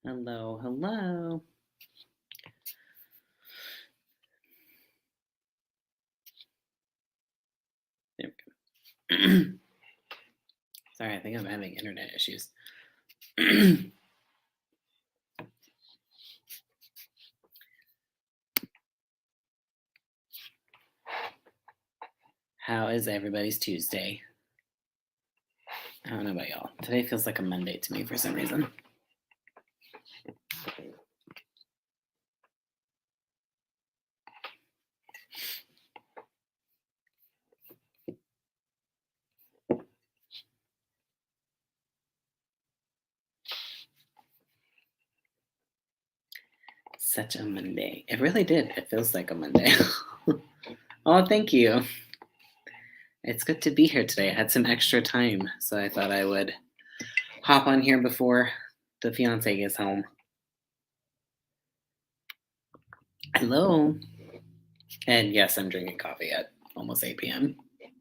Hello, hello. There we go. Sorry, I think I'm having internet issues. How is everybody's Tuesday? I don't know about y'all. Today feels like a Monday to me for some reason. Such a Monday. It really did. It feels like a Monday. Oh, thank you. It's good to be here today. I had some extra time, so I thought I would hop on here before the fiance gets home. Hello. And yes, I'm drinking coffee at almost 8 p.m.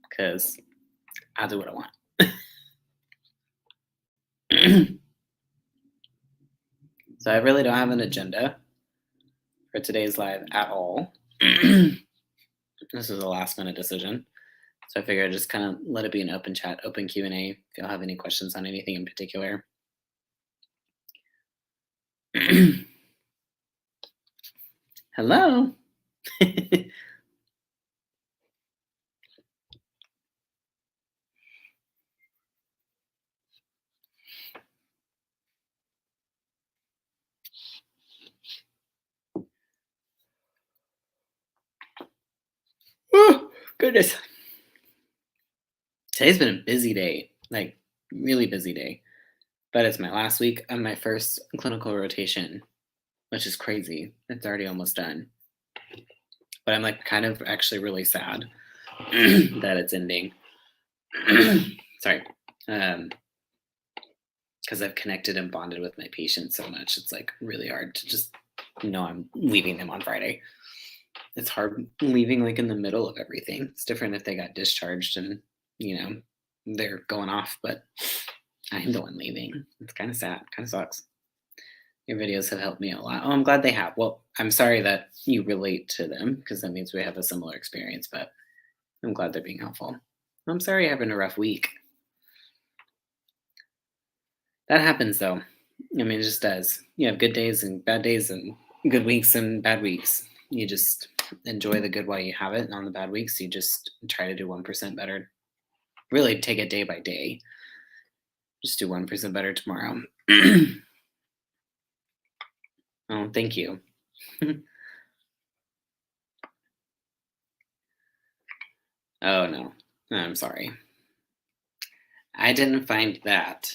because I'll do what I want. So I really don't have an agenda for today's live at all. This was a last minute decision. So I figured I'd just kind of let it be an open chat, open Q&A if y'all have any questions on anything in particular. Hello. Oh, goodness. Today's been a busy day, like really busy day. But it's my last week of my first clinical rotation, which is crazy. It's already almost done. But I'm like kind of actually really sad that it's ending. Sorry. Because I've connected and bonded with my patients so much. It's like really hard to just know I'm leaving them on Friday. It's hard leaving like in the middle of everything. It's different if they got discharged and, they're going off, but I'm the one leaving. It's kind of sad. Kind of sucks. Your videos have helped me a lot. Oh, I'm glad they have. Well, I'm sorry that you relate to them because that means we have a similar experience, but I'm glad they're being helpful. I'm sorry you're having a rough week. That happens though. I mean, it just does. You have good days and good weeks and bad weeks. You just enjoy the good while you have it. And on the bad weeks, you just try to do 1% better. Really take it day by day. Just do 1% better tomorrow. Oh, thank you. Oh, no. I'm sorry. I didn't find that,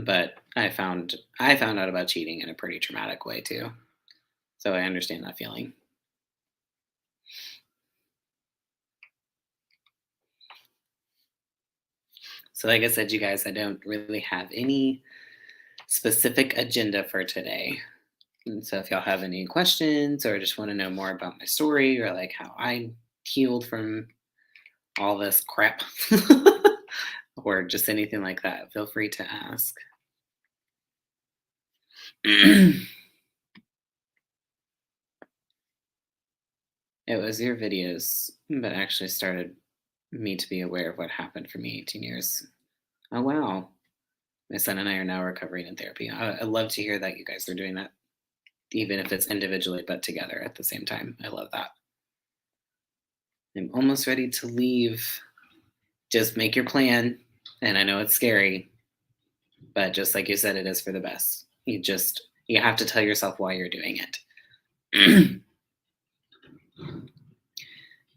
but I found out about cheating in a pretty traumatic way too. So I understand that feeling. So like I said, you guys, I don't really have any specific agenda for today. And so if y'all have any questions or just want to know more about my story or like how I healed from all this crap or just anything like that, feel free to ask. It was your videos that actually started me to be aware of what happened for me 18 years. Oh, wow. My son and I are now recovering in therapy. I love to hear that you guys are doing that, even if it's individually, but together at the same time. I love that. I'm almost ready to leave. Just make your plan. And I know it's scary, but just like you said, it is for the best. You have to tell yourself why you're doing it.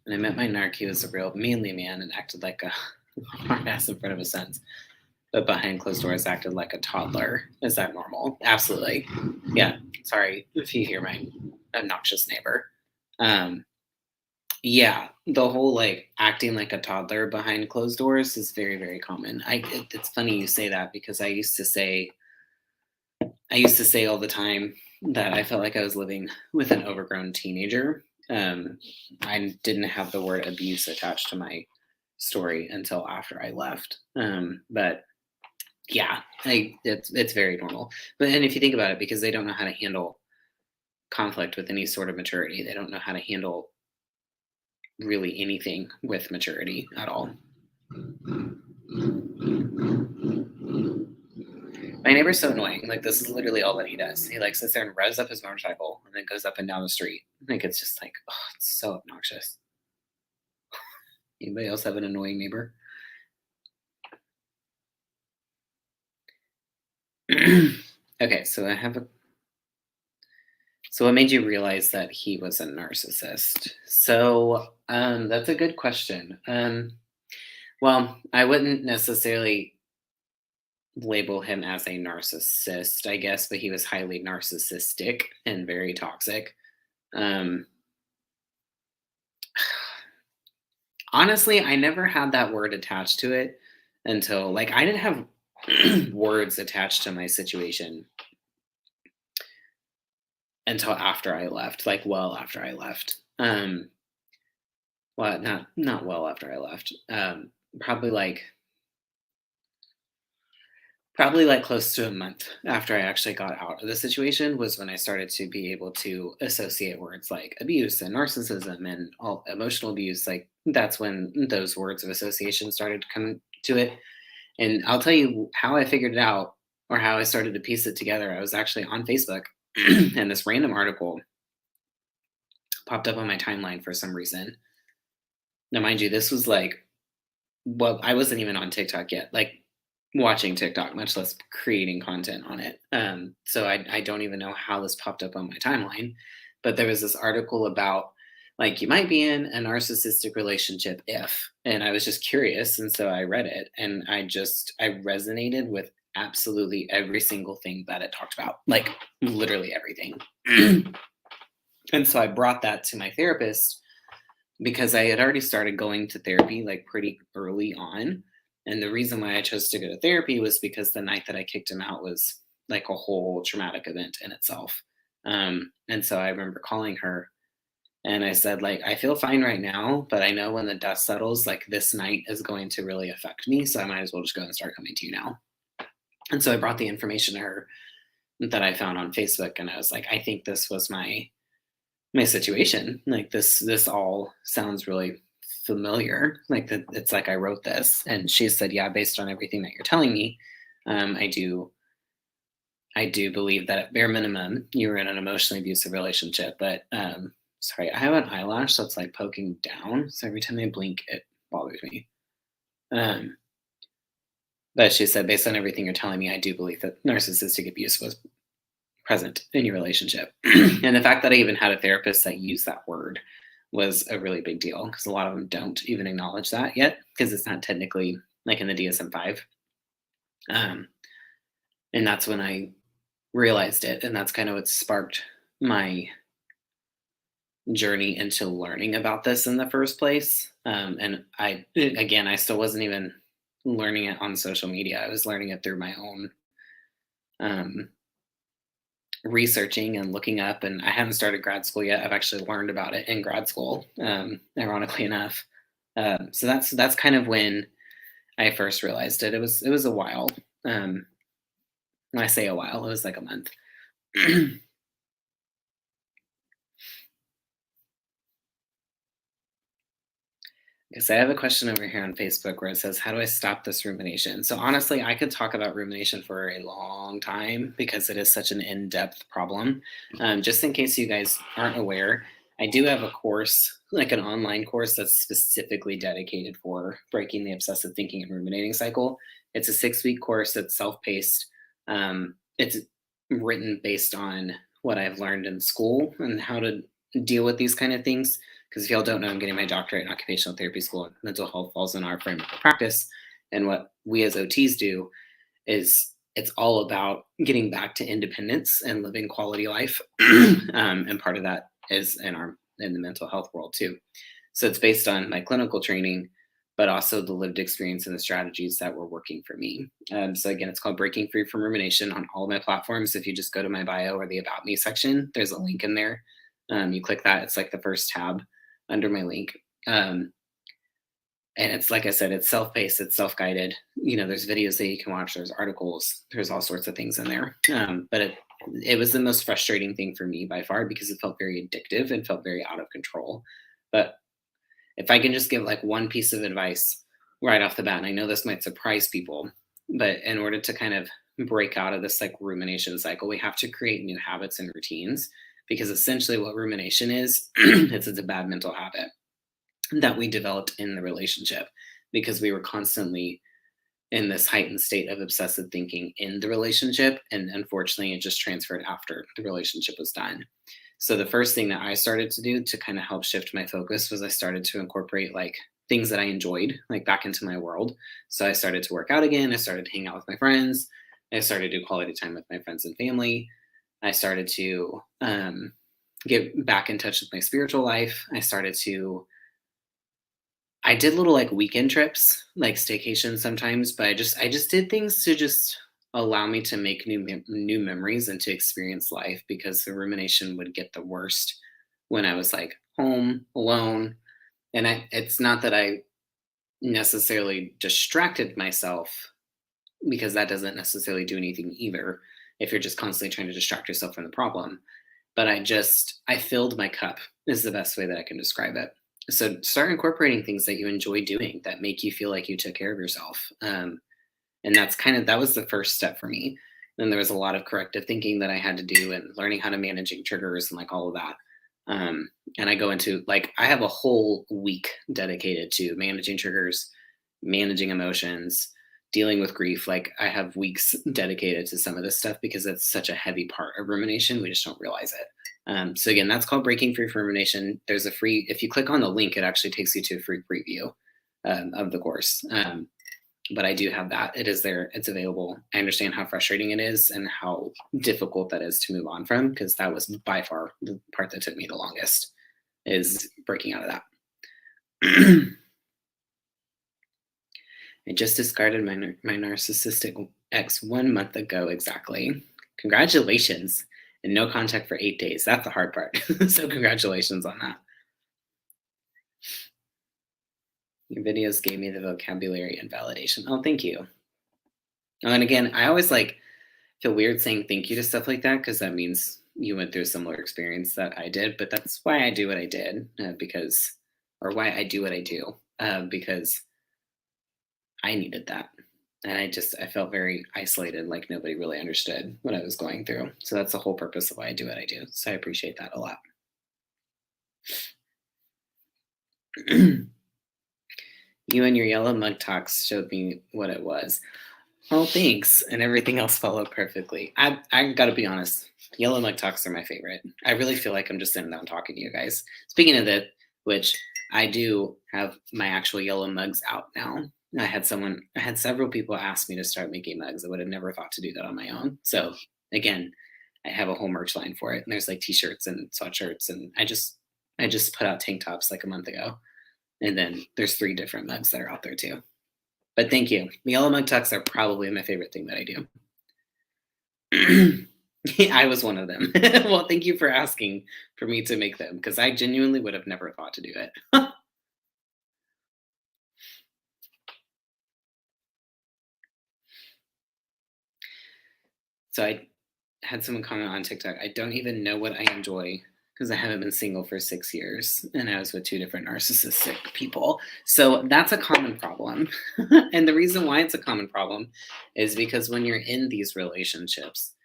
When I met my narc, he was a real manly man and acted like a hard ass in front of his sons. But behind closed doors acted like a toddler. Is that normal? Absolutely. Yeah. Sorry if you hear my obnoxious neighbor. Yeah, the whole like acting like a toddler behind closed doors is very, very common. It's funny you say that because I used to say all the time that I felt like I was living with an overgrown teenager. I didn't have the word abuse attached to my story until after I left. But yeah, It's very normal. But and if you think about it, because they don't know how to handle conflict with any sort of maturity, they don't know how to handle really anything with maturity at all. My neighbor's so annoying. Like this is literally all that he does. He like sits there and revs up his motorcycle and then goes up and down the street. Like it's just like, oh, it's so obnoxious. Anybody else have an annoying neighbor? Okay, so I have a. So what made you realize that he was a narcissist? So that's a good question. Well, I wouldn't necessarily label him as a narcissist, I guess, but he was highly narcissistic and very toxic. Um, Honestly, I never had that word attached to it until like I didn't have words attached to my situation until after I left, like well after I left. Well, not well after I left. Probably like Probably like close to a month after I actually got out of the situation was when I started to be able to associate words like abuse and narcissism and all emotional abuse. Like that's when those words of association started to come to it. And I'll tell you how I figured it out or how I started to piece it together. I was actually on Facebook and this random article popped up on my timeline for some reason. Now, mind you, this was like, well, I wasn't even on TikTok yet. Like watching TikTok, much less creating content on it. So I don't even know how this popped up on my timeline, but there was this article about like you might be in a narcissistic relationship if, and I was just curious, and so I read it, and I resonated with absolutely every single thing that it talked about, like literally everything. And so I brought that to my therapist because I had already started going to therapy like pretty early on. And the reason why I chose to go to therapy was because the night that I kicked him out was like a whole traumatic event in itself. And so I remember calling her and I said, like, I feel fine right now, but I know when the dust settles, like this night is going to really affect me. So I might as well just go and start coming to you now. And so I brought the information to her that I found on Facebook and I was like, I think this was my situation. Like this all sounds really familiar. Like that it's like I wrote this. And she said, yeah, based on everything that you're telling me, um, I do I do believe that at bare minimum you were in an emotionally abusive relationship. But sorry, I have an eyelash that's like poking down. So every time I blink it bothers me. Um, but she said, based on everything you're telling me, I do believe that narcissistic abuse was present in your relationship. And the fact that I even had a therapist that used that word was a really big deal because a lot of them don't even acknowledge that yet because it's not technically like in the DSM-5. Um, and that's when I realized it. And that's kind of what sparked my journey into learning about this in the first place. And again, I still wasn't even learning it on social media. I was learning it through my own um, researching and looking up, and I haven't started grad school yet. I've actually learned about it in grad school, ironically enough. So that's kind of when I first realized it. It was a while. Um, when I say a while, it was like a month. Because I have a question over here on Facebook where it says, "How do I stop this rumination?" So honestly, I could talk about rumination for a long time because it is such an in-depth problem. Just in case you guys aren't aware, I do have a course, like an online course that's specifically dedicated for breaking the obsessive thinking and ruminating cycle. It's a 6-week course that's self-paced. It's written based on what I've learned in school and how to deal with these kind of things because if y'all don't know, I'm getting my doctorate in occupational therapy school. And mental health falls in our framework of practice. And what we as OTs do is it's all about getting back to independence and living quality life. And part of that is in the mental health world too. So it's based on my clinical training, but also the lived experience and the strategies that were working for me. So again, it's called Breaking Free from Rumination on all of my platforms. If you just go to my bio or the About Me section, there's a link in there. You click that; it's like the first tab under my link. And it's like I said, it's self-paced, it's self-guided. There's videos that you can watch, there's articles, there's all sorts of things in there. But it was the most frustrating thing for me by far because it felt very addictive and felt very out of control. But if I can just give like one piece of advice right off the bat, and I know this might surprise people, but in order to kind of break out of this like rumination cycle, we have to create new habits and routines, because essentially what rumination is, it's a bad mental habit that we developed in the relationship because we were constantly in this heightened state of obsessive thinking in the relationship. And unfortunately, it just transferred after the relationship was done. So the first thing that I started to do to kind of help shift my focus was I started to incorporate like things that I enjoyed like back into my world. So I started to work out again. I started to hang out with my friends. I started to do quality time with my friends and family. I started to get back in touch with my spiritual life. I did little like weekend trips, like staycations sometimes, but I just did things to just allow me to make new memories and to experience life, because the rumination would get the worst when I was like home alone. And it's not that I necessarily distracted myself, because that doesn't necessarily do anything either if you're just constantly trying to distract yourself from the problem. But I filled my cup is the best way that I can describe it. So start incorporating things that you enjoy doing that make you feel like you took care of yourself. And that was the first step for me. Then there was a lot of corrective thinking that I had to do, and learning how to managing triggers and like all of that. And I go into like, I have a whole week dedicated to managing triggers, managing emotions, dealing with grief. Like I have weeks dedicated to some of this stuff because it's such a heavy part of rumination. We just don't realize it. So again, that's called Breaking Free from Rumination. If you click on the link, it actually takes you to a free preview of the course. But I do have that. It is there. It's available. I understand how frustrating it is and how difficult that is to move on from, because that was by far the part that took me the longest, is breaking out of that. I just discarded my narcissistic ex 1 month ago exactly. Congratulations. And no contact for 8 days. That's the hard part. So congratulations on that. Your videos gave me the vocabulary and validation. Oh, thank you. And again, I always like feel weird saying thank you to stuff like that, because that means you went through a similar experience that I did. But that's why I do what I did, or why I do what I do, because I needed that. And I felt very isolated, like nobody really understood what I was going through. So that's the whole purpose of why I do what I do. So I appreciate that a lot. You and your yellow mug talks showed me what it was. Oh, thanks. And everything else followed perfectly. I gotta be honest, yellow mug talks are my favorite. I really feel like I'm just sitting down talking to you guys. Speaking of that, which I do have my actual yellow mugs out now. I had several people ask me to start making mugs. I would have never thought to do that on my own. So again, I have a whole merch line for it. And there's like t-shirts and sweatshirts. And I just put out tank tops like a month ago. And then there's 3 different mugs that are out there too. But thank you. The yellow mug tucks are probably my favorite thing that I do. I was one of them. Well, thank you for asking for me to make them, because I genuinely would have never thought to do it. So I had someone comment on TikTok, I don't even know what I enjoy because I haven't been single for 6 years and I was with 2 different narcissistic people. So that's a common problem. And the reason why it's a common problem is because when you're in these relationships,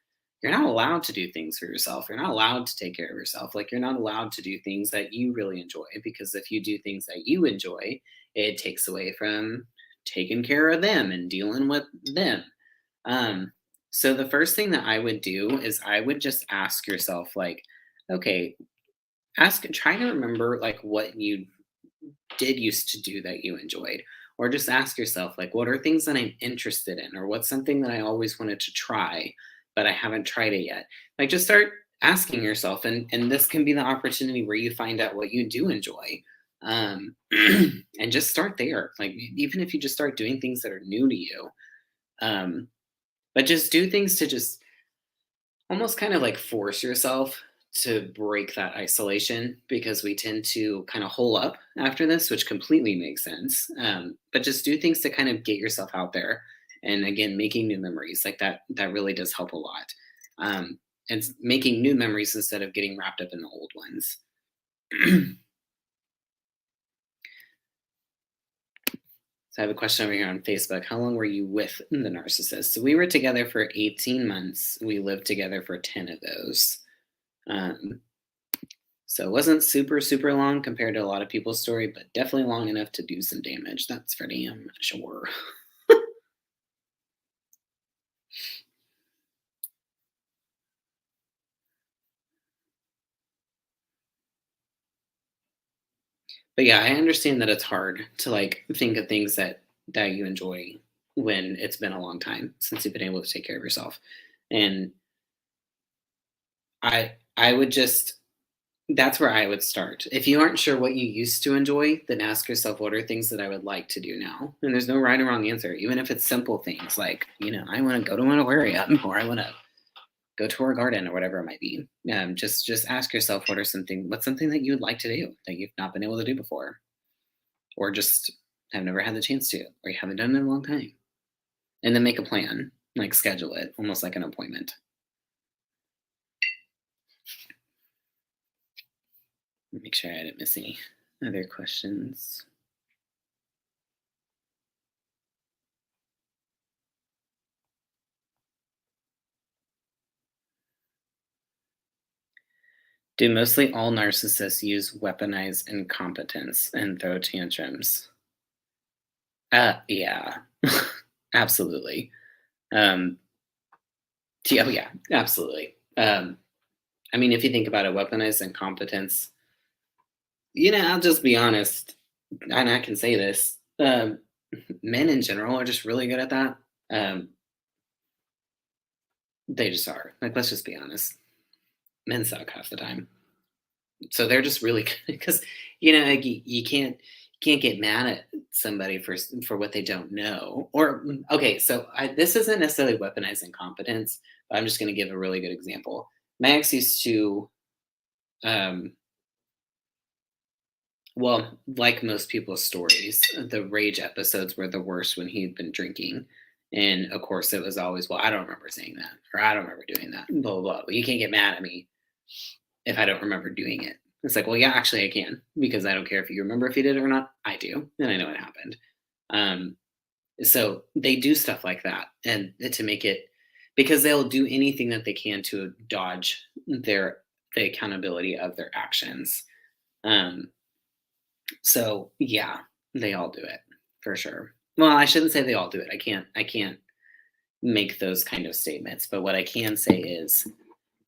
you're not allowed to do things for yourself. You're not allowed to take care of yourself. Like, you're not allowed to do things that you really enjoy, because if you do things that you enjoy, it takes away from taking care of them and dealing with them. Um, so the first thing that I would do is I would just ask yourself, like, okay, try to remember like what you did used to do that you enjoyed, or just ask yourself, like, what are things that I'm interested in, or what's something that I always wanted to try but I haven't tried it yet. Like, just start asking yourself, and this can be the opportunity where you find out what you do enjoy. And just start there, like, even if you just start doing things that are new to you. um, but just do things to just almost kind of like force yourself to break that isolation because we tend to kind of hole up after this, which completely makes sense. But just do things to kind of get yourself out there. And again, making new memories like that really does help a lot. And making new memories instead of getting wrapped up in the old ones. So I have a question over here on Facebook. How long were you with the narcissist? So we were together for 18 months. We lived together for 10 of those. Um, so it wasn't super, super long compared to a lot of people's story, but definitely long enough to do some damage. That's for damn sure. But yeah, I understand that it's hard to like think of things that you enjoy when it's been a long time since you've been able to take care of yourself. And I would just that's where I would start. If you aren't sure what you used to enjoy, then ask yourself, what are things that I would like to do now? And there's no right or wrong answer, even if it's simple things like, I want to go to an aquarium or I want to go to our garden or whatever it might be. Just ask yourself, what's something that you would like to do that you've not been able to do before, or just have never had the chance to, or you haven't done it in a long time. And then make a plan, like schedule it, almost like an appointment. Make sure I didn't miss any other questions. Do mostly all narcissists use weaponized incompetence and throw tantrums? Yeah, absolutely. Um, yeah, oh, yeah, absolutely. I mean, if you think about it, weaponized incompetence, I'll just be honest, and I can say this. Men in general are just really good at that. Um, they just are. Like, let's just be honest. Men suck half the time. So they're just really good because like you can't get mad at somebody for what they don't know. Or okay, so this isn't necessarily weaponizing competence, but I'm just going to give a really good example. Max used to, um, well, like most people's stories, the rage episodes were the worst when he'd been drinking. And of course, it was always, well, I don't remember saying that, or I don't remember doing that, blah, blah, blah. Well, you can't get mad at me if I don't remember doing it. It's like, well, yeah, actually, I can because I don't care if you remember if you did it or not. I do, and I know it happened. Um, so they do stuff like that, and to make it because they'll do anything that they can to dodge the accountability of their actions. Um, so yeah, they all do it for sure. Well, I shouldn't say they all do it. I can't make those kind of statements, but what I can say is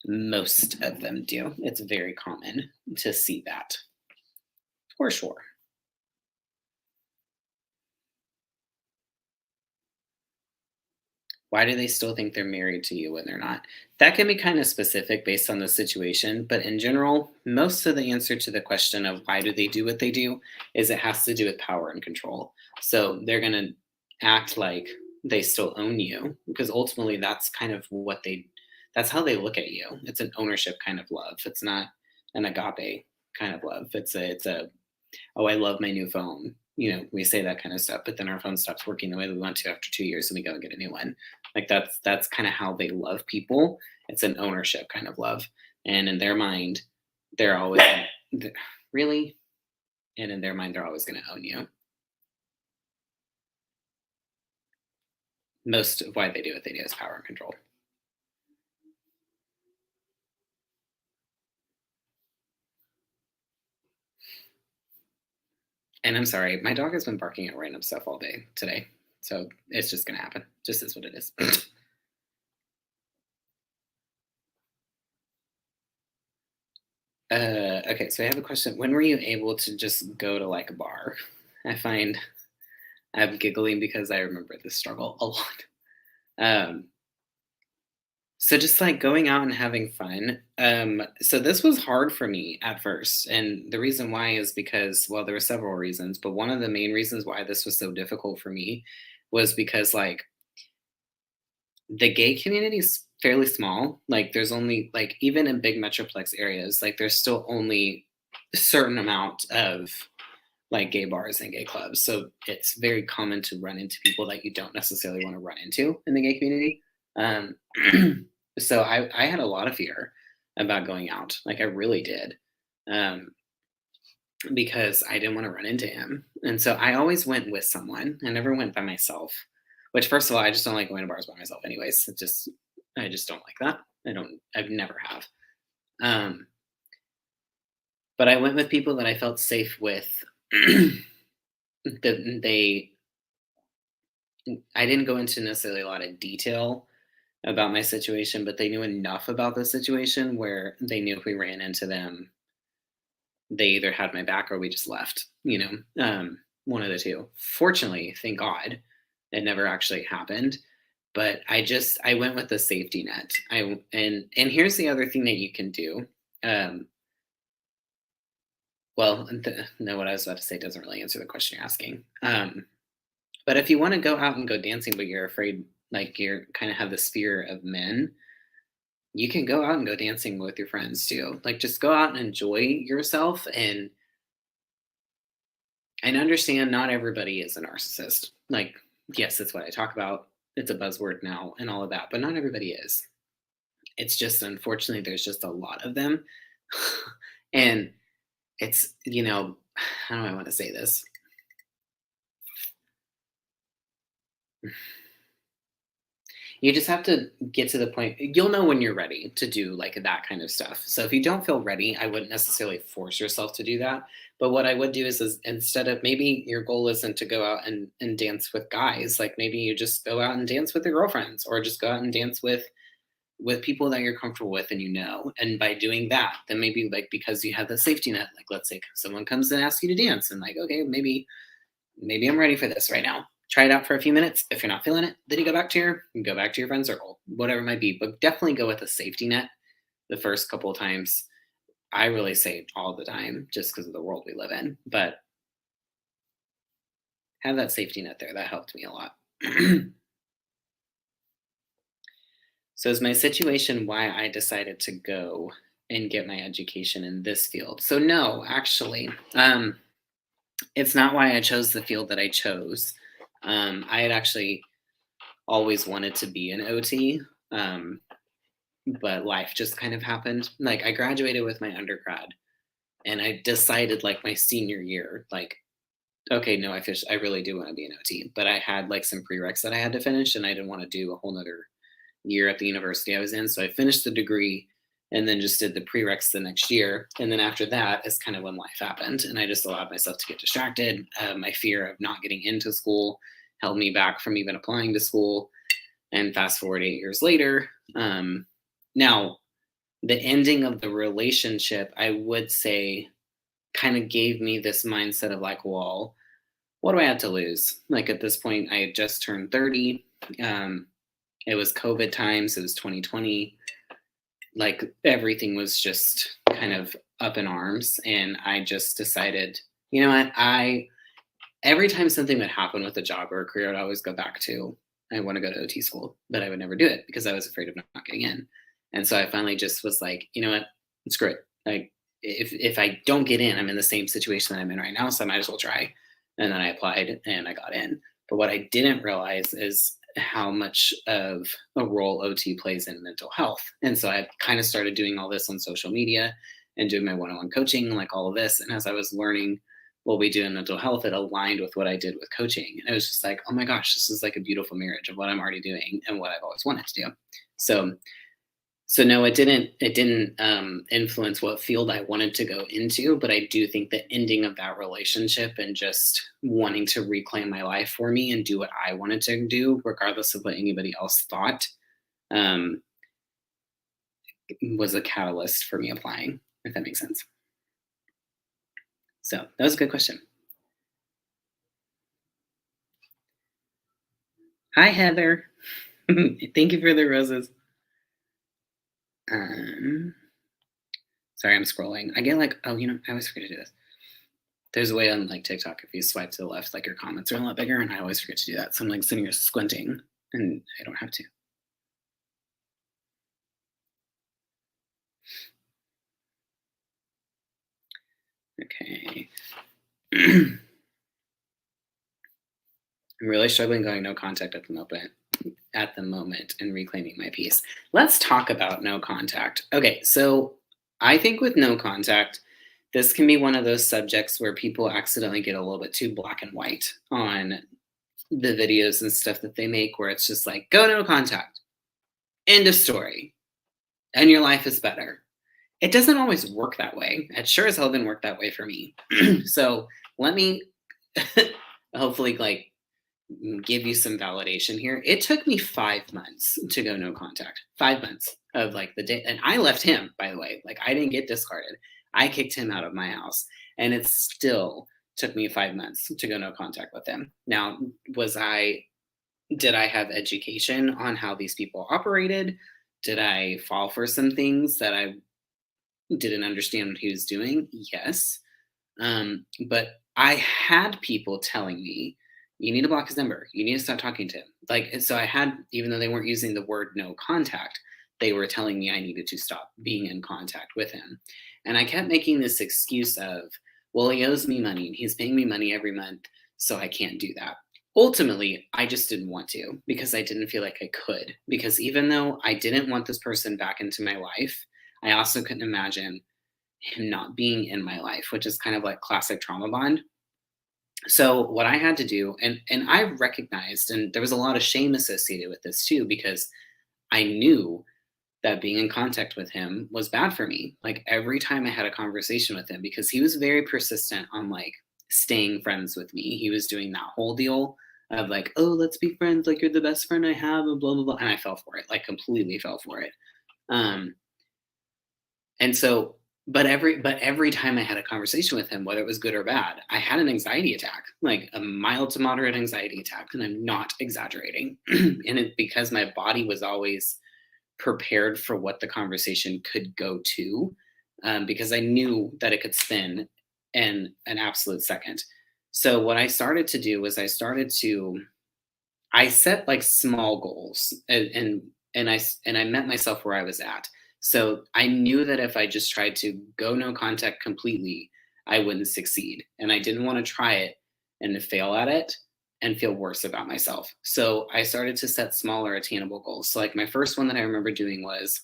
most of them do. It's very common to see that for sure. Why do they still think they're married to you when they're not? That can be kind of specific based on the situation, but in general, most of the answer to the question of why do they do what they do is it has to do with power and control. So they're going to act like they still own you because ultimately that's how they look at you. It's an ownership kind of love. It's not an agape kind of love. It's a oh, I love my new phone. We say that kind of stuff, but then our phone stops working the way we want to after 2 years and we go and get a new one. Like that's kind of how they love people. It's an ownership kind of love. And in their mind, they're always really, and in their mind, they're always going to own you. Most of why they do what they do is power and control. And I'm sorry, my dog has been barking at random stuff all day today. So it's just going to happen. Just is what it is. Okay, so I have a question. When were you able to just go to like a bar? I find I'm giggling because I remember this struggle a lot. Um, so just like going out and having fun. So this was hard for me at first. And the reason why is because, well, there were several reasons, but one of the main reasons why this was so difficult for me was because like the gay community fairly small. Like there's only like even in big metroplex areas, like there's still only a certain amount of like gay bars and gay clubs. So it's very common to run into people that you don't necessarily want to run into in the gay community. Um, so I had a lot of fear about going out. Like I really did. Um, because I didn't want to run into him. And so I always went with someone. I never went by myself, which first of all, I just don't like going to bars by myself anyways. I just don't like that. I've never have. Um, but I went with people that I felt safe with. that they I didn't go into necessarily a lot of detail about my situation, but they knew enough about the situation where they knew if we ran into them, they either had my back or we just left, one of the two. Fortunately, thank God, it never actually happened. But I went with the safety net. And here's the other thing that you can do. Um, no, what I was about to say doesn't really answer the question you're asking. But if you want to go out and go dancing, but you're afraid, like you're kind of have this fear of men, you can go out and go dancing with your friends too. Like just go out and enjoy yourself and understand not everybody is a narcissist. Like, yes, that's what I talk about. It's a buzzword now and all of that, but not everybody is. It's just unfortunately there's just a lot of them. And it's, how do I want to say this? You just have to get to the point. You'll know when you're ready to do like that kind of stuff. So if you don't feel ready, I wouldn't necessarily force yourself to do that. But what I would do is instead of maybe your goal isn't to go out and dance with guys, like maybe you just go out and dance with your girlfriends or just go out and dance with people that you're comfortable with and and by doing that then maybe like because you have the safety net, like let's say someone comes and asks you to dance and like okay, maybe I'm ready for this right now. Try it out for a few minutes. If you're not feeling it, then you go back to your friend circle, whatever it might be. But definitely go with a safety net the first couple of times. I really say all the time just because of the world we live in. But have that safety net there. That helped me a lot. So is my situation why I decided to go and get my education in this field? So no, actually. It's not why I chose the field that I chose. I had actually always wanted to be an OT, but life just kind of happened. Like I graduated with my undergrad, and I decided like my senior year, like, okay, no, I really do want to be an OT, but I had like some prereqs that I had to finish, and I didn't want to do a whole nother year at the university I was in. So I finished the degree and then just did the prereqs the next year. And then after that is kind of when life happened. And I just allowed myself to get distracted. My fear of not getting into school held me back from even applying to school. And fast forward 8 years later. Now, the ending of the relationship, I would say, kind of gave me this mindset of like, well, what do I have to lose? Like at this point, I had just turned 30. It was COVID times. It was 2020. Like everything was just kind of up in arms. And I just decided, you know what? Every time something would happen with a job or a career, I'd always go back to, I want to go to OT school, but I would never do it because I was afraid of not getting in. And so I finally just was like, you know what? Screw it. Like if I don't get in, I'm in the same situation that I'm in right now. So I might as well try. And then I applied and I got in. But what I didn't realize is how much of a role OT plays in mental health. And so I kind of started doing all this on social media and doing my one-on-one coaching, like all of this. And as I was learning what we do in mental health, it aligned with what I did with coaching. And it was just like, oh my gosh, this is like a beautiful marriage of what I'm already doing and what I've always wanted to do. So no, it didn't influence what field I wanted to go into, but I do think the ending of that relationship and just wanting to reclaim my life for me and do what I wanted to do, regardless of what anybody else thought, um, was a catalyst for me applying, if that makes sense. So that was a good question. Hi, Heather. Thank you for the roses. Um, Sorry, I'm scrolling. I get like, oh, I always forget to do this. There's a way on like TikTok, if you swipe to the left, like your comments are a lot bigger, and I always forget to do that. So I'm like sitting here squinting, and I don't have to. Okay. I'm really struggling going no contact at the moment and reclaiming my peace. Let's talk about no contact. Okay, so I think with no contact, this can be one of those subjects where people accidentally get a little bit too black and white on the videos and stuff that they make, where it's just like, go no contact, end of story, and your life is better. It doesn't always work that way. It sure as hell didn't work that way for me. So let me hopefully like give you some validation here. It took me 5 months to go no contact. 5 months of like the day, and I left him, by the way. Like I didn't get discarded. I kicked him out of my house, and it still took me 5 months to go no contact with him. Now, was I did I have education on how these people operated? Did I fall for some things that I didn't understand what he was doing? Yes. But I had people telling me, you need to block his number. You need to stop talking to him. Like, and so I had, even though they weren't using the word no contact, they were telling me I needed to stop being in contact with him. And I kept making this excuse of, well, he owes me money and he's paying me money every month, so I can't do that. Ultimately, I just didn't want to because I didn't feel like I could. Because even though I didn't want this person back into my life, I also couldn't imagine him not being in my life, which is kind of like classic trauma bond. So what I had to do, and I recognized, and there was a lot of shame associated with this too, because I knew that being in contact with him was bad for me. Like every time I had a conversation with him, because he was very persistent on like staying friends with me. He was doing that whole deal of like, oh, let's be friends, like you're the best friend I have, and blah blah blah. And I fell for it, like completely fell for it. Um, and so, but every time I had a conversation with him, whether it was good or bad, I had an anxiety attack, like a mild to moderate anxiety attack, and I'm not exaggerating. And it because my body was always prepared for what the conversation could go to, because I knew that it could spin in an absolute second. So what I started to do was I set like small goals, and I met myself where I was at. So I knew that if I just tried to go no contact completely, I wouldn't succeed, and I didn't want to try it and to fail at it and feel worse about myself. So I started to set smaller attainable goals. So like my first one that I remember doing was,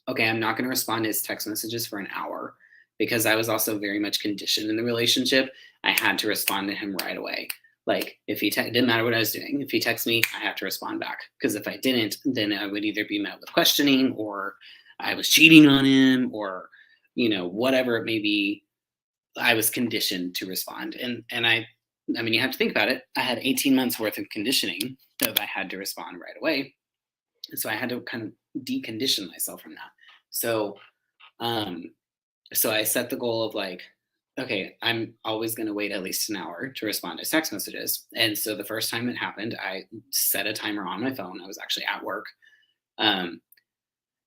okay, I'm not going to respond to his text messages for an hour, because I was also very much conditioned in the relationship. I had to respond to him right away. Like if it didn't matter what I was doing. If he texted me, I had to respond back, because if I didn't, then I would either be met with questioning, or I was cheating on him, or whatever it may be. I was conditioned to respond, and I mean, you have to think about it. I had 18 months worth of conditioning that I had to respond right away, so I had to kind of decondition myself from that. So um, so I set the goal of like, okay, I'm always going to wait at least an hour to respond to text messages. And so the first time it happened, I set a timer on my phone. I was actually at work. Um,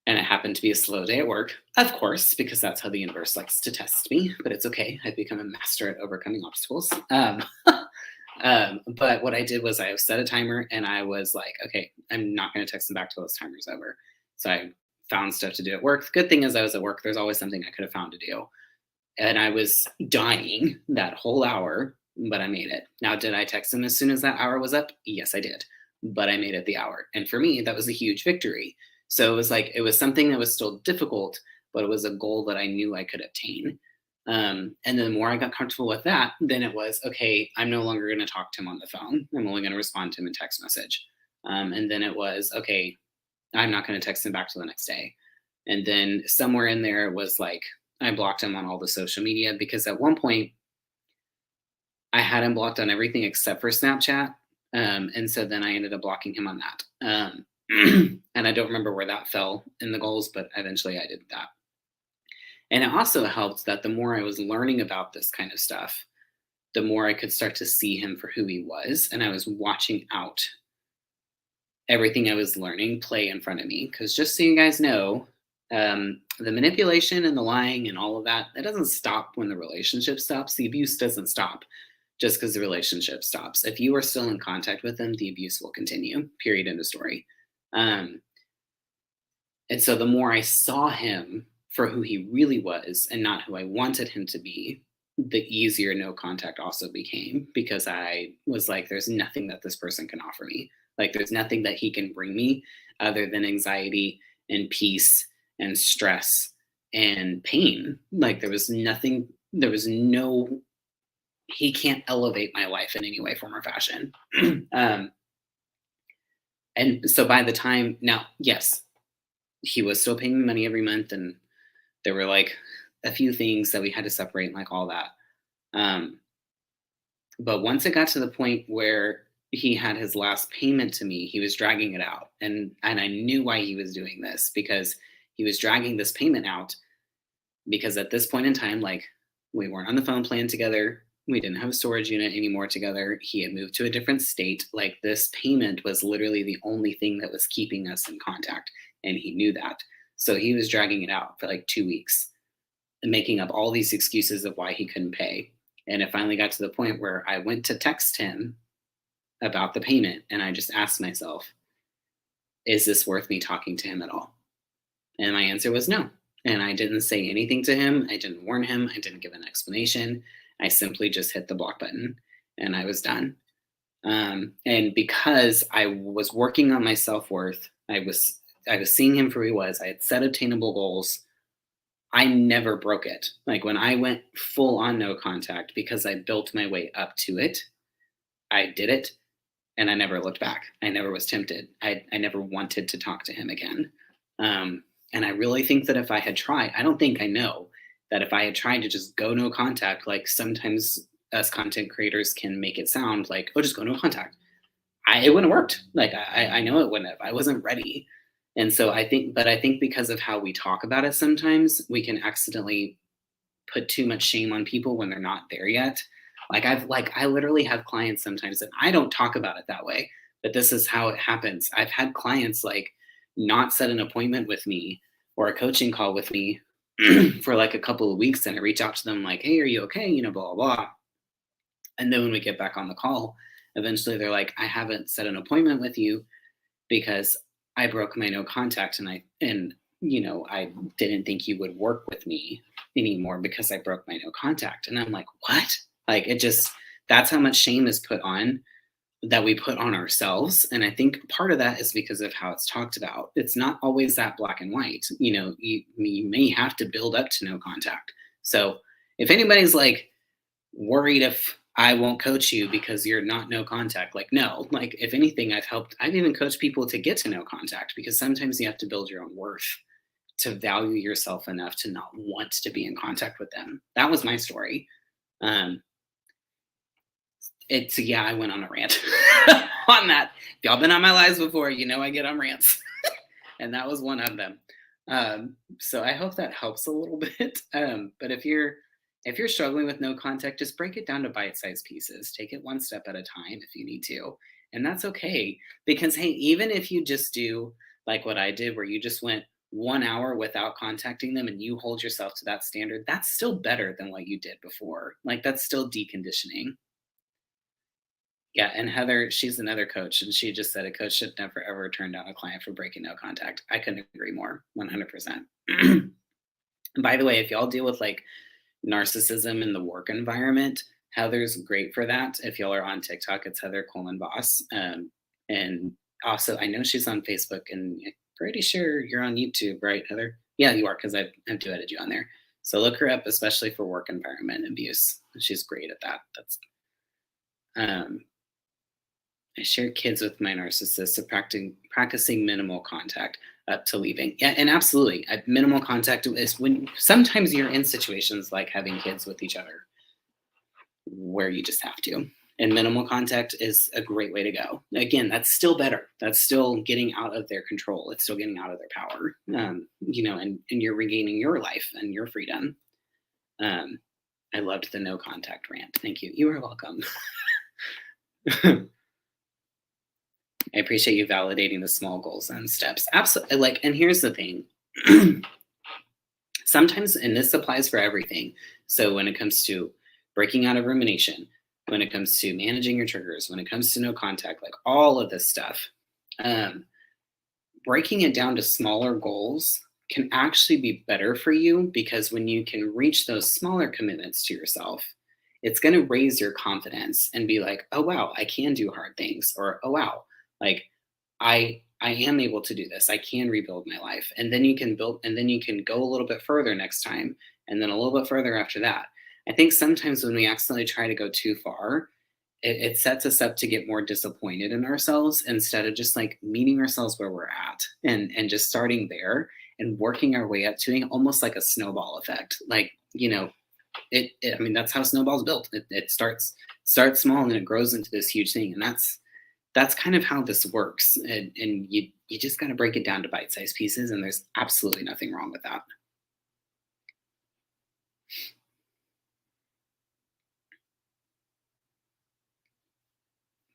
and it happened to be a slow day at work, of course, because that's how the universe likes to test me. But it's okay. I've become a master at overcoming obstacles. But what I did was I set a timer, and I was like, okay, I'm not going to text them back till this timer's over. So I found stuff to do at work. The good thing is I was at work. There's always something I could have found to do. And I was dying that whole hour, but I made it. Now, did I text him as soon as that hour was up? Yes, I did. But I made it the hour. And for me, that was a huge victory. So it was like, it was something that was still difficult, but it was a goal that I knew I could obtain. And then the more I got comfortable with that, then it was, okay, I'm no longer going to talk to him on the phone. I'm only going to respond to him in text message. And then it was, okay, I'm not going to text him back till the next day. And then somewhere in there was like, I blocked him on all the social media, because at one point I had him blocked on everything except for Snapchat. And so then I ended up blocking him on that. And I don't remember where that fell in the goals, but eventually I did that. And it also helped that the more I was learning about this kind of stuff, the more I could start to see him for who he was. And I was watching out everything I was learning play in front of me. Because just so you guys know, the manipulation and the lying and all of that, it doesn't stop when the relationship stops. The abuse doesn't stop just because the relationship stops. If you are still in contact with them, the abuse will continue, period, end of story. Um, and so the more I saw him for who he really was and not who I wanted him to be, the easier no contact also became, because I was like, there's nothing that this person can offer me. Like, there's nothing that he can bring me other than anxiety and peace and stress and pain. Like, there was nothing, there was no, he can't elevate my life in any way, form, or fashion. um, and so by the time, now, yes, he was still paying me money every month, and there were like a few things that we had to separate, and like all that. Um, but once it got to the point where he had his last payment to me, he was dragging it out, and I knew why he was doing this, because he was dragging this payment out because at this point in time, like, we weren't on the phone plan together. We didn't have a storage unit anymore together. He had moved to a different state. Like, this payment was literally the only thing that was keeping us in contact. And he knew that. So he was dragging it out for like 2 weeks and making up all these excuses of why he couldn't pay. And it finally got to the point where I went to text him about the payment. And I just asked myself, is this worth me talking to him at all? And my answer was no. And I didn't say anything to him. I didn't warn him. I didn't give an explanation. I simply just hit the block button and I was done. And because I was working on my self-worth, I was seeing him for who he was. I had set attainable goals. I never broke it. Like, when I went full on no contact, because I built my way up to it, I did it and I never looked back. I never was tempted. I never wanted to talk to him again. And I really think that if I had tried, I don't think, I know that if I had tried to just go no contact, like sometimes us content creators can make it sound like, oh, just go no contact. It wouldn't have worked. Like, I know it wouldn't have. I wasn't ready. And so I think because of how we talk about it, sometimes we can accidentally put too much shame on people when they're not there yet. I literally have clients sometimes, and I don't talk about it that way, but this is how it happens. I've had clients like not set an appointment with me or a coaching call with me for like a couple of weeks, and I reach out to them like, hey, are you okay? Blah, blah, blah. And then when we get back on the call, eventually they're like, I haven't set an appointment with you because I broke my no contact, and I didn't think you would work with me anymore because I broke my no contact. And I'm like, what? Like, that's how much shame is that we put on ourselves. And I think part of that is because of how it's talked about. It's not always that black and white. You may have to build up to no contact. So if anybody's like worried if I won't coach you because you're not no contact, like, no, like, if anything, I've even coached people to get to no contact, because sometimes you have to build your own worth to value yourself enough to not want to be in contact with them. That was my story. Um, yeah, I went on a rant on that. If y'all been on my lives before, I get on rants, and that was one of them. So I hope that helps a little bit. But if you're struggling with no contact, just break it down to bite-sized pieces. Take it one step at a time if you need to, and that's okay. Because hey, even if you just do like what I did, where you just went 1 hour without contacting them, and you hold yourself to that standard, that's still better than what you did before. Like, that's still deconditioning. Yeah, and Heather, she's another coach, and she just said a coach should never ever turn down a client for breaking no contact. I couldn't agree more, 100%. By the way, if y'all deal with like narcissism in the work environment, Heather's great for that. If y'all are on TikTok, it's Heather Coleman Boss. And also, I know she's on Facebook, and I'm pretty sure you're on YouTube, right, Heather? Yeah, you are, because I've duetted you on there. So look her up, especially for work environment abuse. She's great at that. Um, I share kids with my narcissist, so practicing minimal contact up to leaving. Yeah, and absolutely, minimal contact is when sometimes you're in situations like having kids with each other where you just have to. And minimal contact is a great way to go. Again, that's still better. That's still getting out of their control. It's still getting out of their power. And you're regaining your life and your freedom. I loved the no contact rant. Thank you. You are welcome. I appreciate you validating the small goals and steps. Absolutely. And here's the thing. Sometimes, and this applies for everything. So when it comes to breaking out of rumination, when it comes to managing your triggers, when it comes to no contact, like all of this stuff, breaking it down to smaller goals can actually be better for you because when you can reach those smaller commitments to yourself, it's going to raise your confidence and be like, oh wow, I can do hard things, or oh wow, like I am able to do this. I can rebuild my life. And then you can build, and then you can go a little bit further next time, and then a little bit further after that. I think sometimes when we accidentally try to go too far, it sets us up to get more disappointed in ourselves instead of just like meeting ourselves where we're at, and just starting there and working our way up to it, almost like a snowball effect. Like, I mean, that's how snowballs built. It starts small and then it grows into this huge thing. And that's kind of how this works. And you just got to break it down to bite-sized pieces. And there's absolutely nothing wrong with that.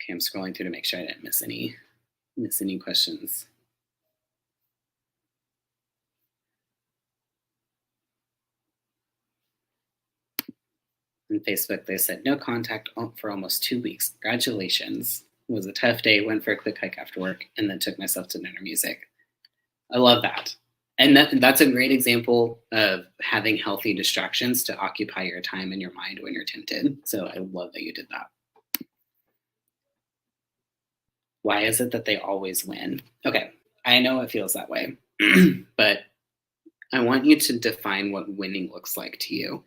Okay, I'm scrolling through to make sure I didn't miss any questions. On Facebook, they said no contact for almost 2 weeks. Congratulations. It was a tough day. Went for a quick hike after work, and then took myself to dinner music. I love that. And that's a great example of having healthy distractions to occupy your time and your mind when you're tempted. So I love that you did that. Why is it that they always win? Okay, I know it feels that way, but I want you to define what winning looks like to you.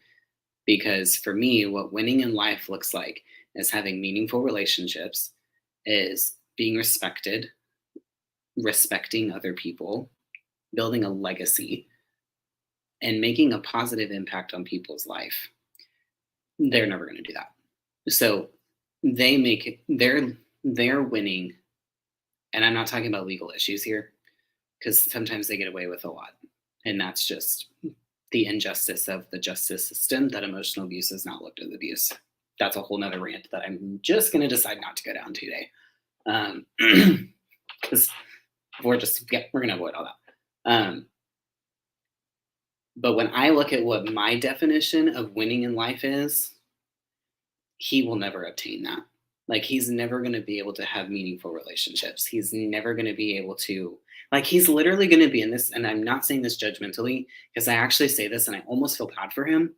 Because for me, what winning in life looks like is having meaningful relationships, is being respected, respecting other people, building a legacy, and making a positive impact on people's life. They're never going to do that. So they make it, they're winning. And I'm not talking about legal issues here, because sometimes they get away with a lot. And that's just the injustice of the justice system, that emotional abuse is not looked as abuse. That's a whole nother rant that I'm just going to decide not to go down today. Because we're going to avoid all that. But when I look at what my definition of winning in life is, he will never obtain that. Like, he's never going to be able to have meaningful relationships. He's never going to be able to, like, he's literally going to be in this. And I'm not saying this judgmentally, because I actually say this and I almost feel bad for him,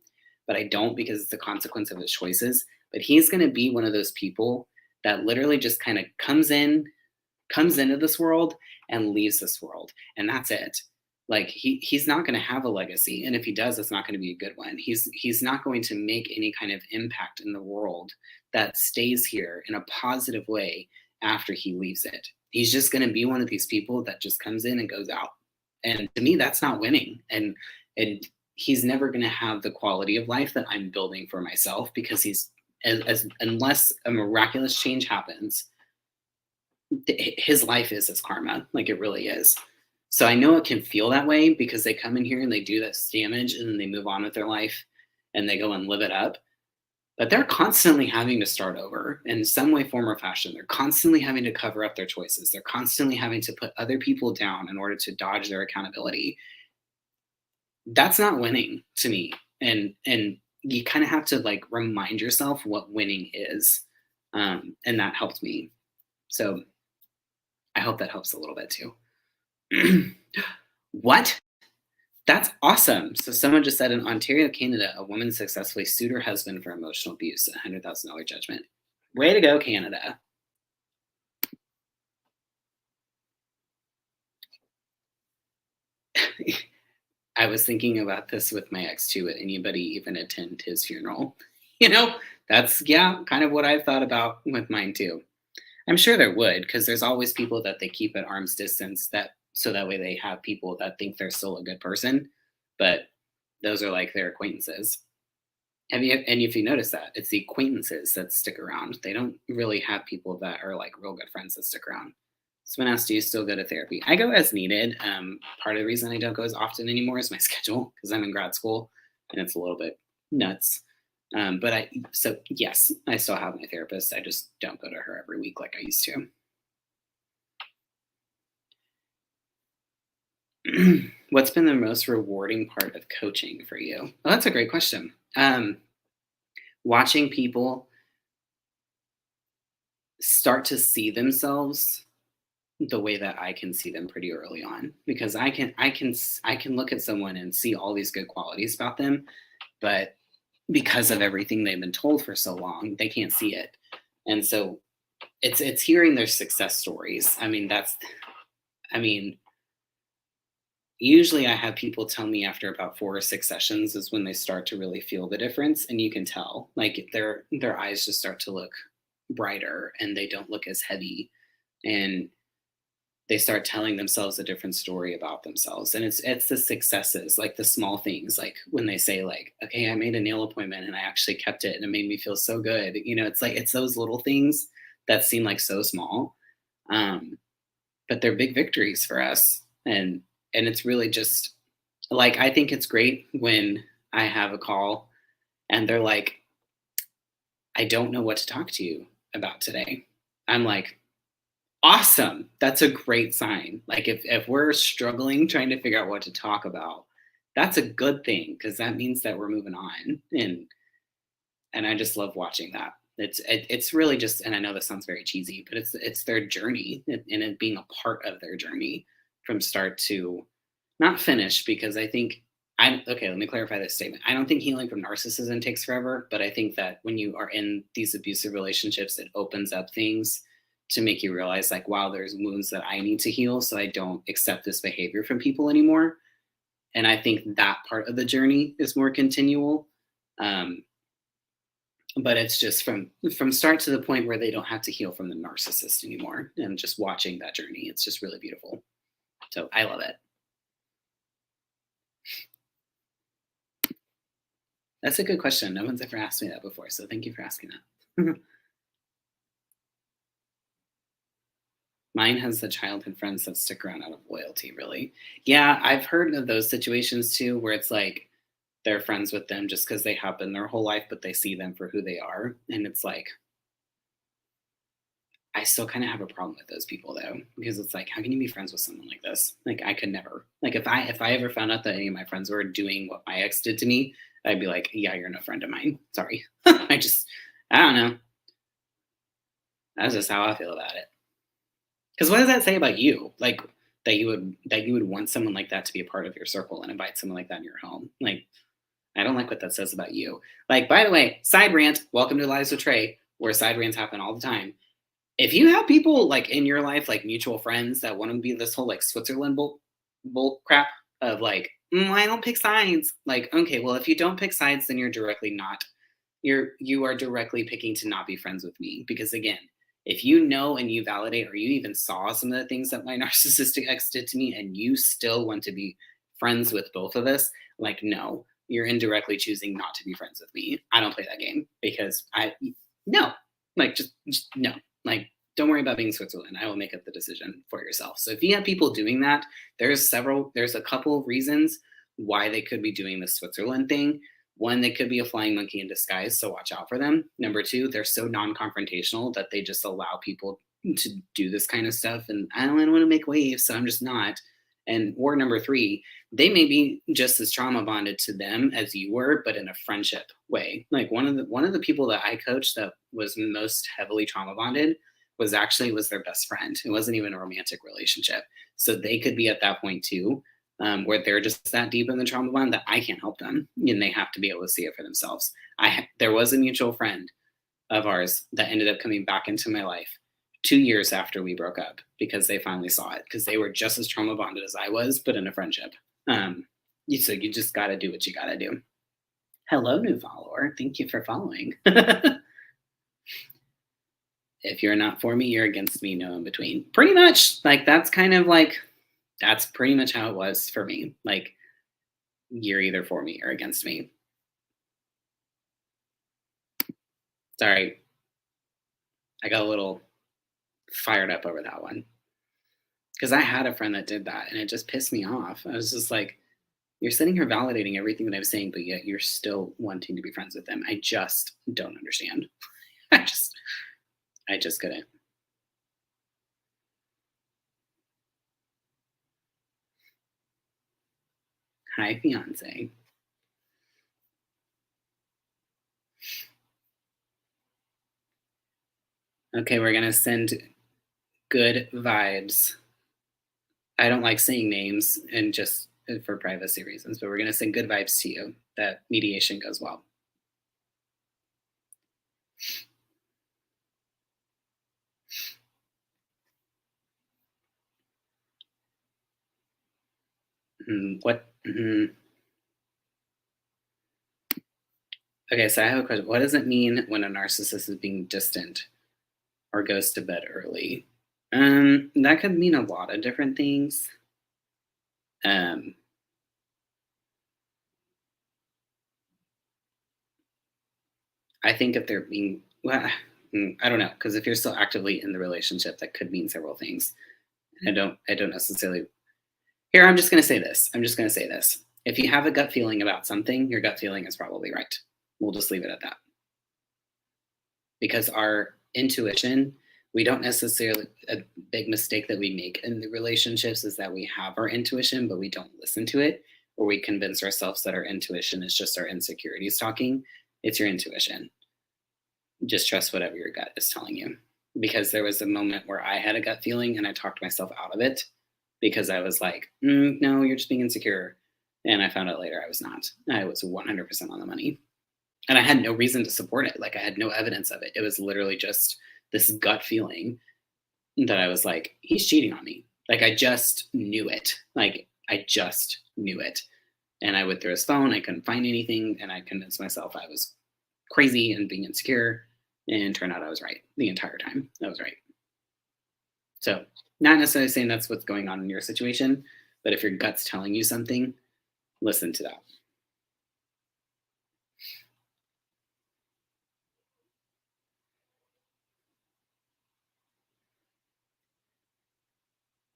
but I don't, because it's the consequence of his choices. But he's going to be one of those people that literally just kind of comes into this world and leaves this world. And that's it. Like, he's not going to have a legacy. And if he does, it's not going to be a good one. He's not going to make any kind of impact in the world that stays here in a positive way after he leaves it. He's just going to be one of these people that just comes in and goes out. And to me, that's not winning. And he's never going to have the quality of life that I'm building for myself, because he's, unless a miraculous change happens, his life is his karma. Like, it really is. So I know it can feel that way, because they come in here and they do this damage and then they move on with their life and they go and live it up. But they're constantly having to start over in some way, form, or fashion. They're constantly having to cover up their choices. They're constantly having to put other people down in order to dodge their accountability. That's not winning to me. And you kind of have to, like, remind yourself what winning is. And that helped me. So I hope that helps a little bit too. What? That's awesome. So someone just said, in Ontario, Canada, a woman successfully sued her husband for emotional abuse, a $100,000 judgment. Way to go, Canada. I was thinking about this with my ex too. Would anybody even attend his funeral? That's, yeah, kind of what I've thought about with mine too. I'm sure there would, because there's always people that they keep at arm's distance, so that way they have people that think they're still a good person, but those are like their acquaintances. And if you notice that, it's the acquaintances that stick around. They don't really have people that are like real good friends that stick around. Someone asked, do you still go to therapy? I go as needed. Part of the reason I don't go as often anymore is my schedule, because I'm in grad school and it's a little bit nuts. So yes, I still have my therapist. I just don't go to her every week like I used to. What's been the most rewarding part of coaching for you? Well, that's a great question. Watching people start to see themselves the way that I can see them pretty early on, because I can look at someone and see all these good qualities about them, but because of everything they've been told for so long, they can't see it. And so it's hearing their success stories. I mean, usually I have people tell me after about 4 or 6 sessions is when they start to really feel the difference, and you can tell, like, their eyes just start to look brighter and they don't look as heavy, and they start telling themselves a different story about themselves. And it's the successes, like the small things, like when they say, like, okay, I made a nail appointment and I actually kept it and it made me feel so good. It's like it's those little things that seem like so small, um, but they're big victories for us. And it's really just like, I think it's great when I have a call and they're like, I don't know what to talk to you about today. I'm like, awesome. That's a great sign. Like, if we're struggling trying to figure out what to talk about, that's a good thing, because that means that we're moving on. And I just love watching that. It's really just, and I know this sounds very cheesy, but it's their journey, and it being a part of their journey from start to not finish, because I think I okay, let me clarify this statement. I don't think healing from narcissism takes forever, but I think that when you are in these abusive relationships, it opens up things to make you realize, like, wow, there's wounds that I need to heal so I don't accept this behavior from people anymore. And I think that part of the journey is more continual. Um, but it's just from start to the point where they don't have to heal from the narcissist anymore. And just watching that journey, it's just really beautiful. So I love it. That's a good question. No one's ever asked me that before, so thank you for asking that. Mine has the childhood friends that stick around out of loyalty, really. Yeah, I've heard of those situations too, where it's like they're friends with them just because they have been their whole life, but they see them for who they are. And it's like, I still kind of have a problem with those people though, because it's like, how can you be friends with someone like this? Like, I could never. Like, if I ever found out that any of my friends were doing what my ex did to me, I'd be like, yeah, you're no friend of mine. Sorry. I don't know. That's just how I feel about it. Because what does that say about you? Like, that you would want someone like that to be a part of your circle and invite someone like that in your home. Like, I don't like what that says about you. Like, by the way, side rant. Welcome to Lives with Trey, where side rants happen all the time. If you have people like in your life, like mutual friends that want to be this whole like Switzerland bull crap of like, I don't pick sides. Like, okay, well, if you don't pick sides, then you are directly picking to not be friends with me, because again, if you know and you validate, or you even saw some of the things that my narcissistic ex did to me, and you still want to be friends with both of us, like, no, you're indirectly choosing not to be friends with me. I don't play that game, because I no, like, just no, like, don't worry about being Switzerland. I will make up the decision for yourself. So if you have people doing that, there's a couple of reasons why they could be doing the Switzerland thing. One, they could be a flying monkey in disguise, so watch out for them. Number two, they're so non-confrontational that they just allow people to do this kind of stuff, and I don't want to make waves, so I'm just not. And or number three, they may be just as trauma bonded to them as you were, but in a friendship way. Like, one of the people that I coached that was most heavily trauma bonded was their best friend. It wasn't even a romantic relationship, so they could be at that point too, where they're just that deep in the trauma bond that I can't help them, and they have to be able to see it for themselves. There was a mutual friend of ours that ended up coming back into my life 2 years after we broke up, because they finally saw it, because they were just as trauma bonded as I was, but in a friendship. So you just got to do what you got to do. Hello, new follower. Thank you for following. If you're not for me, you're against me, no in between. Pretty much. Like, that's pretty much how it was for me. Like, you're either for me or against me. Sorry, I got a little fired up over that one, because I had a friend that did that and it just pissed me off. I was just like, you're sitting here validating everything that I'm saying, but yet you're still wanting to be friends with them. I just don't understand. I just, I just couldn't. Hi, fiance. Okay, we're gonna send good vibes. I don't like saying names and just for privacy reasons, but we're going to send good vibes to you that mediation goes well. What? Okay, so I have a question. What does it mean when a narcissist is being distant or goes to bed early? That could mean a lot of different things. Um, I think if they're being, well, I don't know, because if you're still actively in the relationship, that could mean several things. I don't necessarily. Here, I'm just going to say this. I'm just going to say this. If you have a gut feeling about something, your gut feeling is probably right. We'll just leave it at that. Because our intuition, we don't necessarily, a big mistake that we make in the relationships is that we have our intuition, but we don't listen to it, or we convince ourselves that our intuition is just our insecurities talking. It's your intuition. Just trust whatever your gut is telling you. Because there was a moment where I had a gut feeling and I talked myself out of it because I was like, no, you're just being insecure. And I found out later I was not. I was 100% on the money. And I had no reason to support it. Like I had no evidence of it. It was literally just this gut feeling that I was like, he's cheating on me. Like I just knew it. Like I just knew it. And I went through his phone. I couldn't find anything. And I convinced myself I was crazy and being insecure. And turned out I was right the entire time. I was right. So, not necessarily saying that's what's going on in your situation, but if your gut's telling you something, listen to that.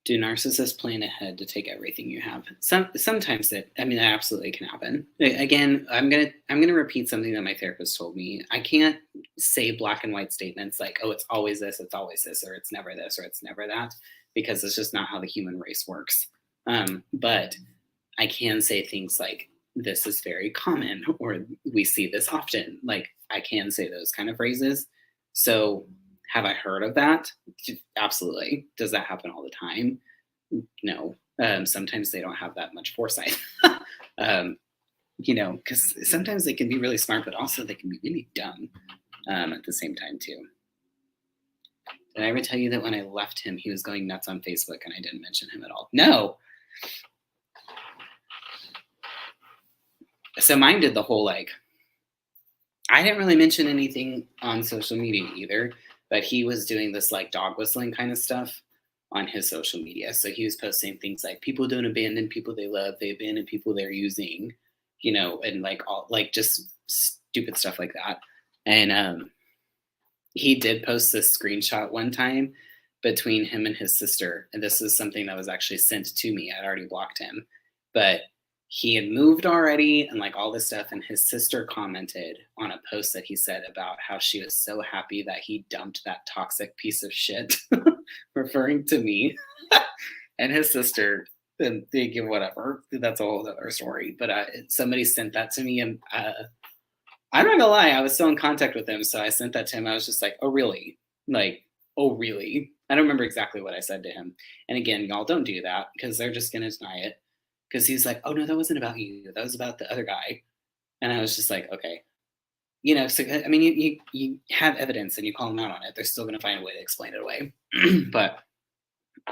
Do narcissists plan ahead to take everything you have? Sometimes it. I mean, that absolutely can happen. Again, I'm gonna repeat something that my therapist told me. I can't say black and white statements like, "Oh, it's always this, or it's never this, or it's never that," because it's just not how the human race works. But I can say things like, "This is very common," or "We see this often." Like I can say those kind of phrases. So have I heard of that? Absolutely. Does that happen all the time? No. Sometimes they don't have that much foresight. um, because sometimes they can be really smart, but also they can be really dumb at the same time too. Did I ever tell you that when I left him, he was going nuts on Facebook and I didn't mention him at all? No. So mine did the whole like, I didn't really mention anything on social media either, but he was doing this like dog whistling kind of stuff on his social media. So he was posting things like people don't abandon people they love, they abandon people they're using, and like all like just stupid stuff like that. And he did post this screenshot one time between him and his sister. And this is something that was actually sent to me. I'd already blocked him, but he had moved already and like all this stuff. And his sister commented on a post that he said about how she was so happy that he dumped that toxic piece of shit, referring to me. And his sister, and they give whatever. That's a whole other story. But somebody sent that to me, and I'm not gonna lie, I was still in contact with him, so I sent that to him. I was just like, "Oh, really? Like, oh, really?" I don't remember exactly what I said to him. And again, y'all don't do that because they're just gonna deny it. Because he's like, "Oh no, that wasn't about you. That was about the other guy." And I was just like, "Okay." So I mean, you have evidence and you call them out on it. They're still gonna find a way to explain it away. But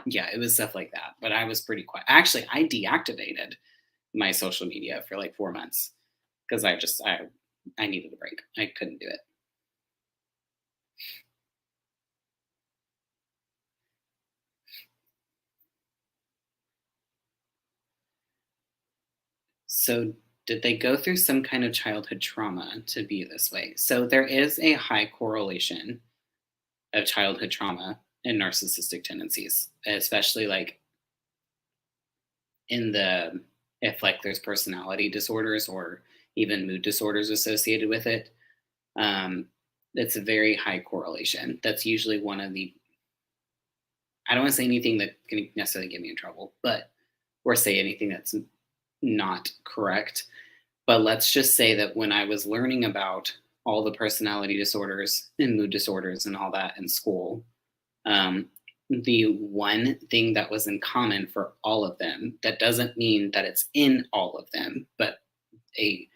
yeah, it was stuff like that. But I was pretty quiet. Actually, I deactivated my social media for like 4 months because I needed a break. I couldn't do it. So, did they go through some kind of childhood trauma to be this way? So, there is a high correlation of childhood trauma and narcissistic tendencies, especially like in the if like there's personality disorders or even mood disorders associated with it. Um, it's a very high correlation. That's usually one of the I don't want to say anything that can necessarily get me in trouble, but or say anything that's not correct. But let's just say that when I was learning about all the personality disorders and mood disorders and all that in school, um, the one thing that was in common for all of them. That doesn't mean that it's in all of them, but a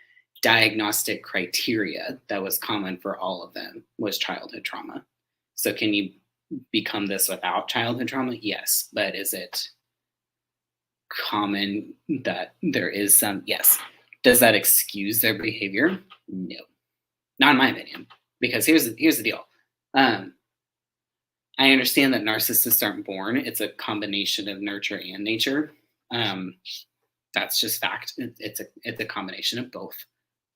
diagnostic criteria that was common for all of them was childhood trauma. So, can you become this without childhood trauma? Yes. But is it common that there is some? Yes. Does that excuse their behavior? No, not in my opinion. Because here's the deal. Um, I understand that narcissists aren't born. It's a combination of nurture and nature. Um, that's just fact. It's a combination of both.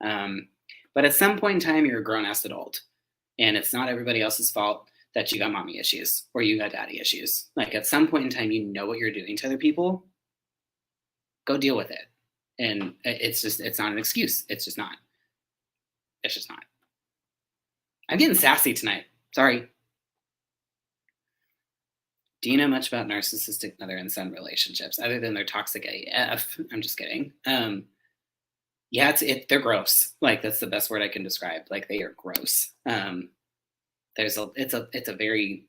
Um, but at some point in time, you're a grown ass adult, and it's not everybody else's fault that you got mommy issues or you got daddy issues. Like at some point in time, you know what you're doing to other people. Go deal with it. And it's not an excuse. It's just not. It's just not. I'm getting sassy tonight. Sorry. Do you know much about narcissistic mother and son relationships other than they're toxic AF? I'm just kidding. Yeah, they're gross. Like that's the best word I can describe. Like they are gross. It's a very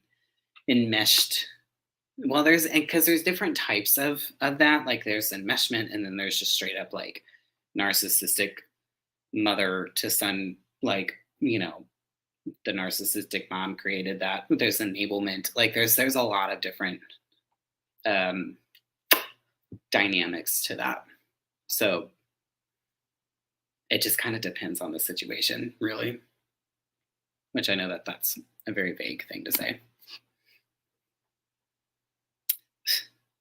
enmeshed. Well, because there's different types of that. Like there's enmeshment, and then there's just straight up like narcissistic mother to son. Like the narcissistic mom created that. There's enablement. Like there's a lot of different um, dynamics to that. So it just kind of depends on the situation, really. Which I know that that's a very vague thing to say.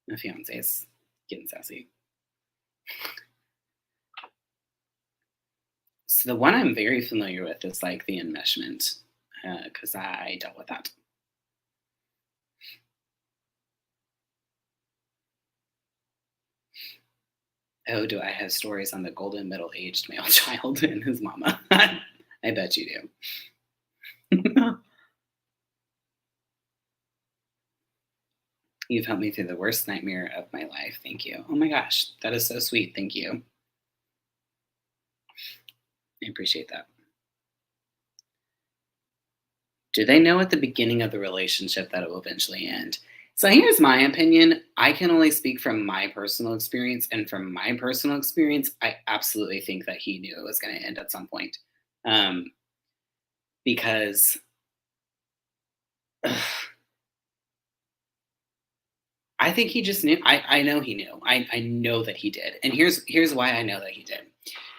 My fiance is getting sassy. So the one I'm very familiar with is like the enmeshment, because I dealt with that. Oh, do I have stories on the golden middle-aged male child and his mama? I bet you do. You've helped me through the worst nightmare of my life. Thank you. Oh my gosh, that is so sweet. Thank you. I appreciate that. Do they know at the beginning of the relationship that it will eventually end? So here's my opinion. I can only speak from my personal experience. And from my personal experience, I absolutely think that he knew it was going to end at some point. Um, because I think he just knew. I know he knew. I know that he did. And here's why I know that he did.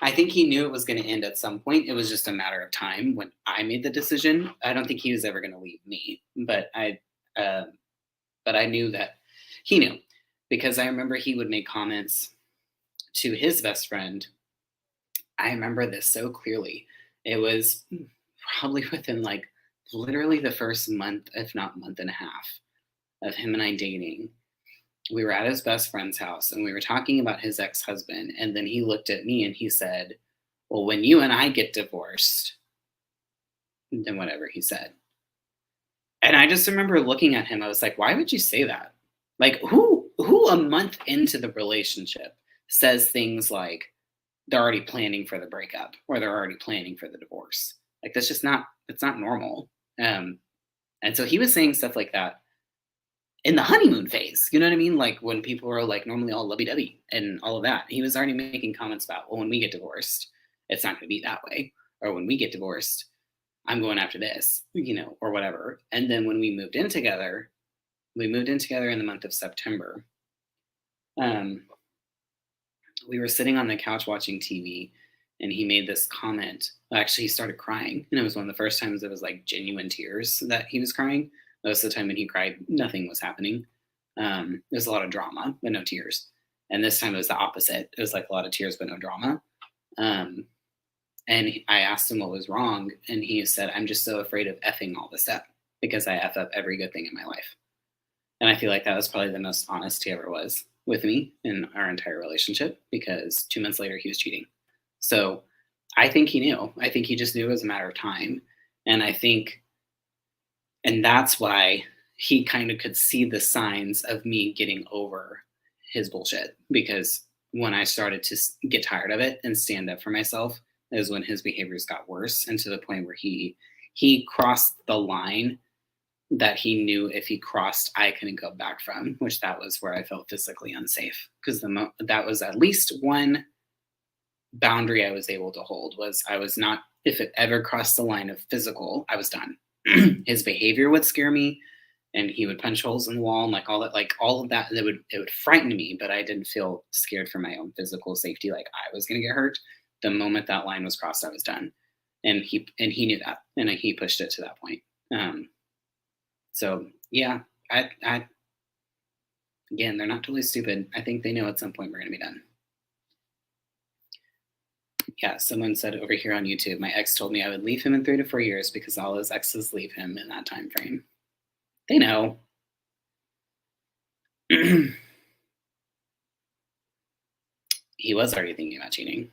I think he knew it was going to end at some point. It was just a matter of time when I made the decision. I don't think he was ever going to leave me, uh, but I knew that he knew because I remember he would make comments to his best friend. I remember this so clearly. It was probably within like literally the first month, if not month and a half, of him and I dating. We were at his best friend's house and we were talking about his ex-husband. And then he looked at me and he said, well, when you and I get divorced, then whatever he said. And I just remember looking at him. I was like, why would you say that? Like who a month into the relationship says things like they're already planning for the breakup or they're already planning for the divorce? Like that's not normal. And so he was saying stuff like that in the honeymoon phase. You know what I mean? Like when people were like normally all lovey-dovey and all of that. He was already making comments about, well, when we get divorced, it's not going to be that way. Or when we get divorced, I'm going after this, or whatever. And then when we moved in together in the month of September. We were sitting on the couch watching TV and he made this comment. Well, actually, he started crying. And it was one of the first times it was like genuine tears that he was crying. Most of the time when he cried, nothing was happening. There's a lot of drama, but no tears. And this time it was the opposite. It was like a lot of tears, but no drama. And I asked him what was wrong. And he said, I'm just so afraid of effing all this up because I F up every good thing in my life. And I feel like that was probably the most honest he ever was with me in our entire relationship because 2 months later he was cheating. So I think he knew. I think he just knew it was a matter of time. And that's why he kind of could see the signs of me getting over his bullshit. Because when I started to get tired of it and stand up for myself is when his behaviors got worse and to the point where he crossed the line that he knew if he crossed, I couldn't go back from, which that was where I felt physically unsafe. Because that was at least one boundary I was able to hold was I was not, if it ever crossed the line of physical, I was done. His behavior would scare me and he would punch holes in the wall and like all of that, it would frighten me, but I didn't feel scared for my own physical safety, like I was gonna get hurt. The moment that line was crossed, I was done. And he knew that and he pushed it to that point. Um, so yeah, I again, they're not totally stupid. I think they know at some point we're gonna be done. Yeah, someone said over here on YouTube, my ex told me I would leave him in 3 to 4 years because all his exes leave him in that time frame. They know. He was already thinking about cheating.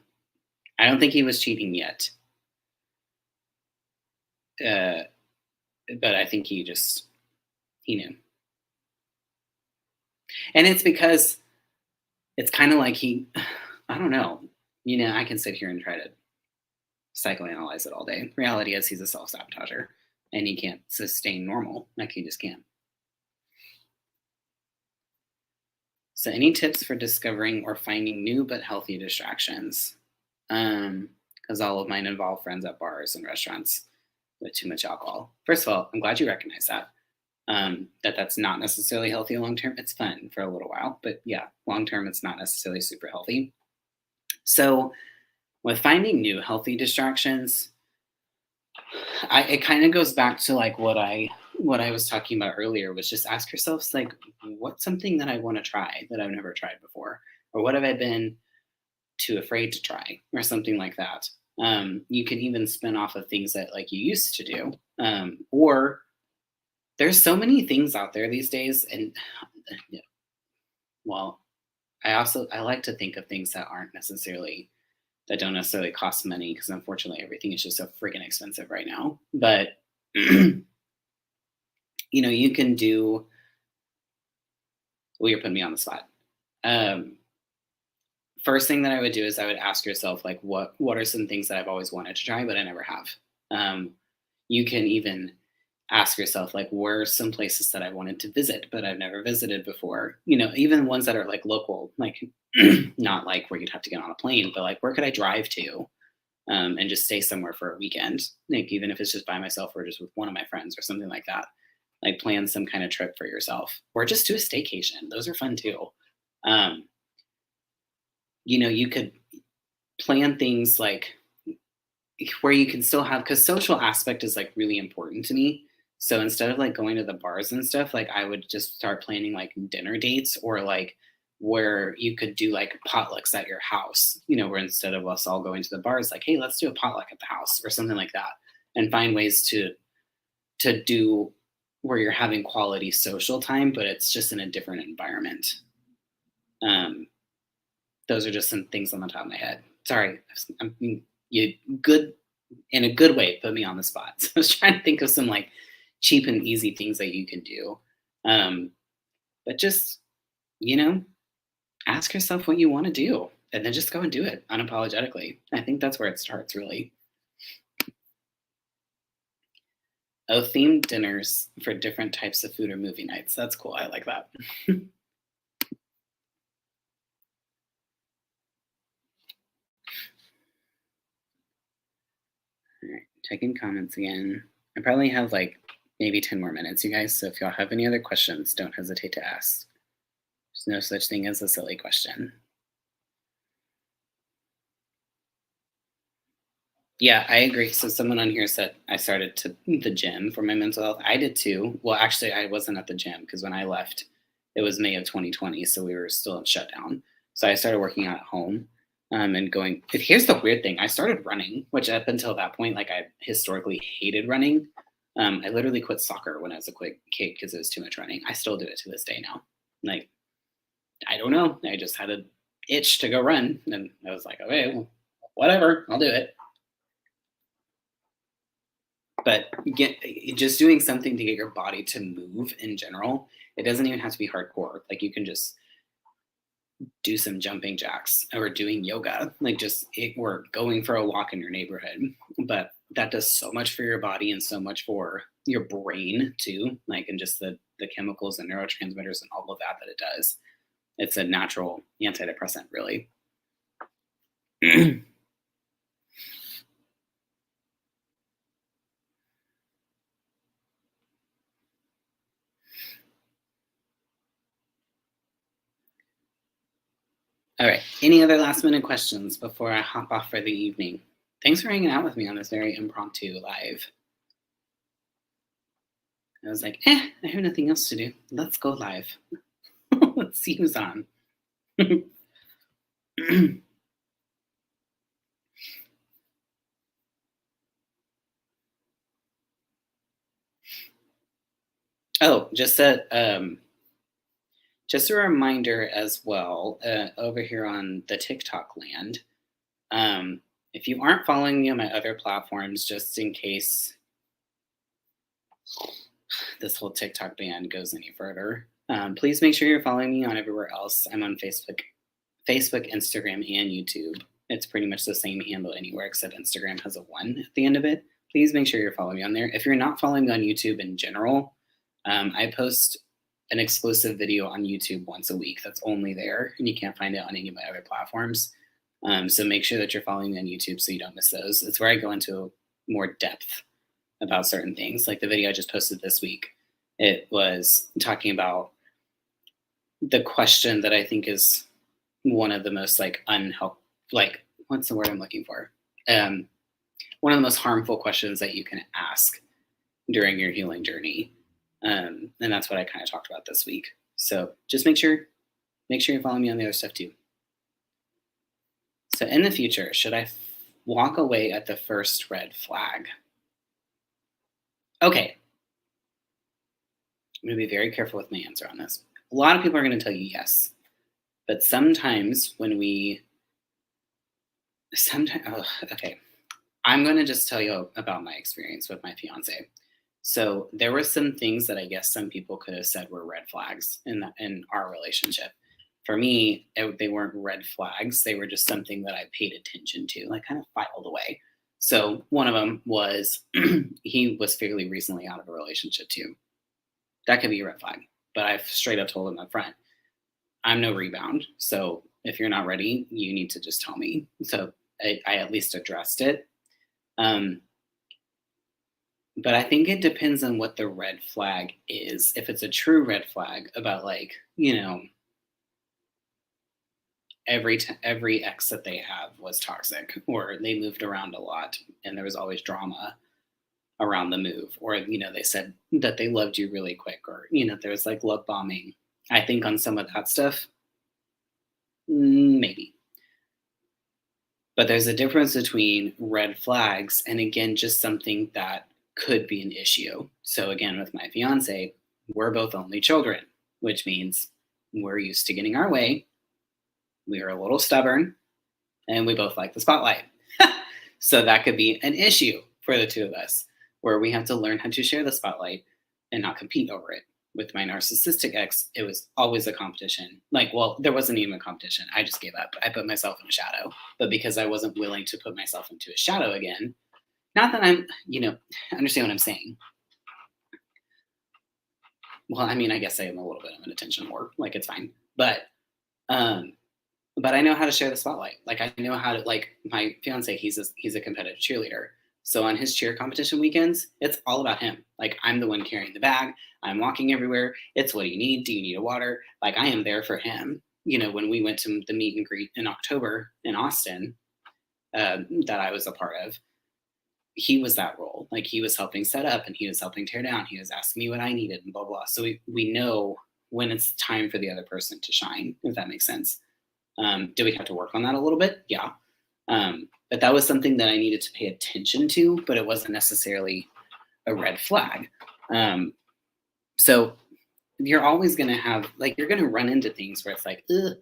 I don't think he was cheating yet. Uh, but I think he knew. And it's because it's kind of like I don't know. I can sit here and try to psychoanalyze it all day. Reality is he's a self sabotager and he can't sustain normal. Like he just can't. So, any tips for discovering or finding new but healthy distractions? Because all of mine involve friends at bars and restaurants with too much alcohol. First of all, I'm glad you recognize that. That's not necessarily healthy long term. It's fun for a little while, but yeah, long term, it's not necessarily super healthy. So, with finding new healthy distractions, it kind of goes back to like what I was talking about earlier was just ask yourselves like what's something that I want to try that I've never tried before, or what have I been too afraid to try, or something like that. You can even spin off of things that like you used to do, or there's so many things out there these days, and yeah, well, I like to think of things that don't necessarily cost money because unfortunately everything is just so freaking expensive right now. But you can do. Well, you're putting me on the spot. Um, First thing that I would do is I would ask yourself like, what are some things that I've always wanted to try but I never have. You can even ask yourself like, where are some places that I wanted to visit but I've never visited before. Even ones that are like local, like not like where you'd have to get on a plane, but like where could I drive to and just stay somewhere for a weekend, like even if it's just by myself or just with one of my friends or something like that. Like plan some kind of trip for yourself or just do a staycation. Those are fun too. Um, you could plan things like where you can still have, because social aspect is like really important to me. So instead of like going to the bars and stuff, like I would just start planning like dinner dates or like where you could do like potlucks at your house, where instead of us all going to the bars, like, hey, let's do a potluck at the house or something like that, and find ways to do where you're having quality social time, but it's just in a different environment. Um, those are just some things on the top of my head. Sorry, you good in a good way. Put me on the spot. So I was trying to think of some like cheap and easy things that you can do, um, but just you know, ask yourself what you want to do, and then just go and do it unapologetically. I think that's where it starts, really. Oh, themed dinners for different types of food or movie nights. That's cool. I like that. All right, checking comments again. I probably have like maybe 10 more minutes, you guys. So if y'all have any other questions, don't hesitate to ask. There's no such thing as a silly question. Yeah, I agree. So someone on here said I started to the gym for my mental health. I did too. Well, actually, I wasn't at the gym because when I left, it was May of 2020, so we were still in shutdown. So I started working out at home and going. Here's the weird thing: I started running, which up until that point, like I historically hated running. I literally quit soccer when I was a quick kid because it was too much running. I still do it to this day now. Like I don't know. I just had an itch to go run, and I was like, okay, well, whatever, I'll do it. But just doing something to get your body to move in general, it doesn't even have to be hardcore. Like you can just do some jumping jacks or doing yoga, like or going for a walk in your neighborhood. But that does so much for your body and so much for your brain too, like, and just the chemicals and neurotransmitters and all of that that it does. It's a natural antidepressant, really. All right. Any other last minute questions before I hop off for the evening? Thanks for hanging out with me on this very impromptu live. I was like, I have nothing else to do. Let's go live. Let's see who's on. Oh, just a reminder as well, over here on the TikTok land. If you aren't following me on my other platforms, just in case this whole TikTok ban goes any further, please make sure you're following me on everywhere else. I'm on Facebook, Instagram, and YouTube. It's pretty much the same handle anywhere except Instagram has a 1 at the end of it. Please make sure you're following me on there. If you're not following me on YouTube in general, I post an exclusive video on YouTube once a week that's only there, and you can't find it on any of my other platforms. So make sure that you're following me on YouTube so you don't miss those. It's where I go into more depth about certain things. Like the video I just posted this week, it was talking about the question that I think is one of the most what's the word I'm looking for? One of the most harmful questions that you can ask during your healing journey. And that's what I kind of talked about this week. So just make sure you're following me on the other stuff too. So in the future, should I walk away at the first red flag? Okay. I'm going to be very careful with my answer on this. A lot of people are going to tell you yes. But sometimes okay. I'm going to just tell you about my experience with my fiance. So there were some things that I guess some people could have said were red flags in our relationship. For me, they weren't red flags. They were just something that I paid attention to, like kind of filed away. So one of them was he was fairly recently out of a relationship too. That could be a red flag, but I've straight up told him up front, I'm no rebound. So if you're not ready, you need to just tell me. So I at least addressed it. But I think it depends on what the red flag is. If it's a true red flag about every ex that they have was toxic, or they moved around a lot and there was always drama around the move, or they said that they loved you really quick, or there was like love bombing. I think on some of that stuff, maybe. But there's a difference between red flags and, again, just something that could be an issue. So again, with my fiance, we're both only children, which means we're used to getting our way. We are a little stubborn, and we both like the spotlight. So that could be an issue for the two of us, where we have to learn how to share the spotlight and not compete over it. With my narcissistic ex, it was always a competition. There wasn't even a competition. I just gave up. I put myself in a shadow. But because I wasn't willing to put myself into a shadow again, not that I'm, understand what I'm saying. Well, I mean, I guess I am a little bit of an attention whore. Like, it's fine. But I know how to share the spotlight. Like, I know how to, my fiance, he's a competitive cheerleader. So on his cheer competition weekends, it's all about him. Like, I'm the one carrying the bag. I'm walking everywhere. It's, what do you need? Do you need a water? Like, I am there for him. When we went to the meet and greet in October in Austin, that I was a part of, he was that role. Like, he was helping set up and he was helping tear down. He was asking me what I needed and blah, blah. So we know when it's time for the other person to shine, if that makes sense. Do we have to work on that a little bit? Yeah. But that was something that I needed to pay attention to, but it wasn't necessarily a red flag. So you're always going to have, you're going to run into things where it's like, ugh,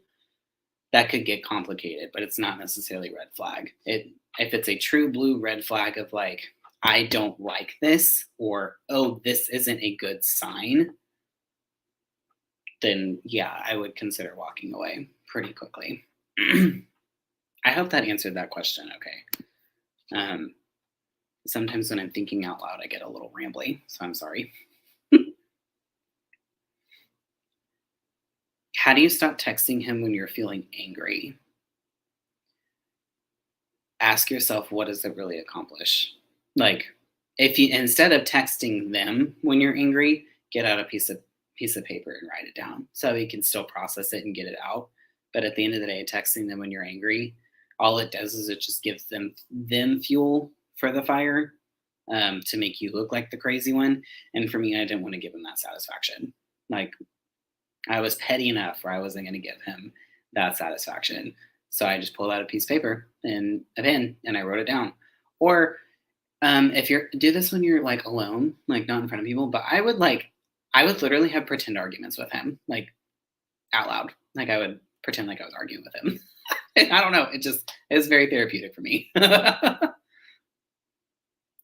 that could get complicated, but it's not necessarily red flag. If it's a true blue red flag of I don't like this, or, oh, this isn't a good sign, then yeah, I would consider walking away pretty quickly. I hope that answered that question okay. Sometimes when I'm thinking out loud, I get a little rambly, so I'm sorry. How do you stop texting him when you're feeling angry? Ask yourself, what does it really accomplish? Like, if you instead of texting them when you're angry, get out a piece of paper and write it down so you can still process it and get it out. But at the end of the day, texting them when you're angry, all it does is it just gives them fuel for the fire, to make you look like the crazy one. And for me, I didn't want to give him that satisfaction. Like, I was petty enough where I wasn't going to give him that satisfaction. So I just pulled out a piece of paper and a pen and I wrote it down. Or if you're do this when you're like alone, like not in front of people, but I would literally have pretend arguments with him, like out loud. Like I would pretend like I was arguing with him. And I don't know. It's very therapeutic for me.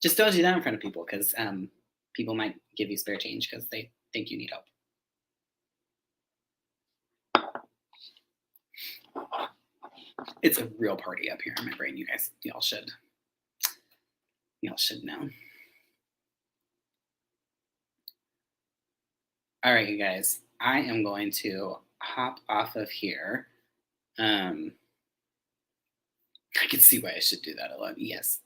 Just don't do that in front of people because people might give you spare change because they think you need help. It's a real party up here in my brain, you guys. Y'all should know. All right, you guys. I am going to hop off of here. I can see why I should do that alone. Yes.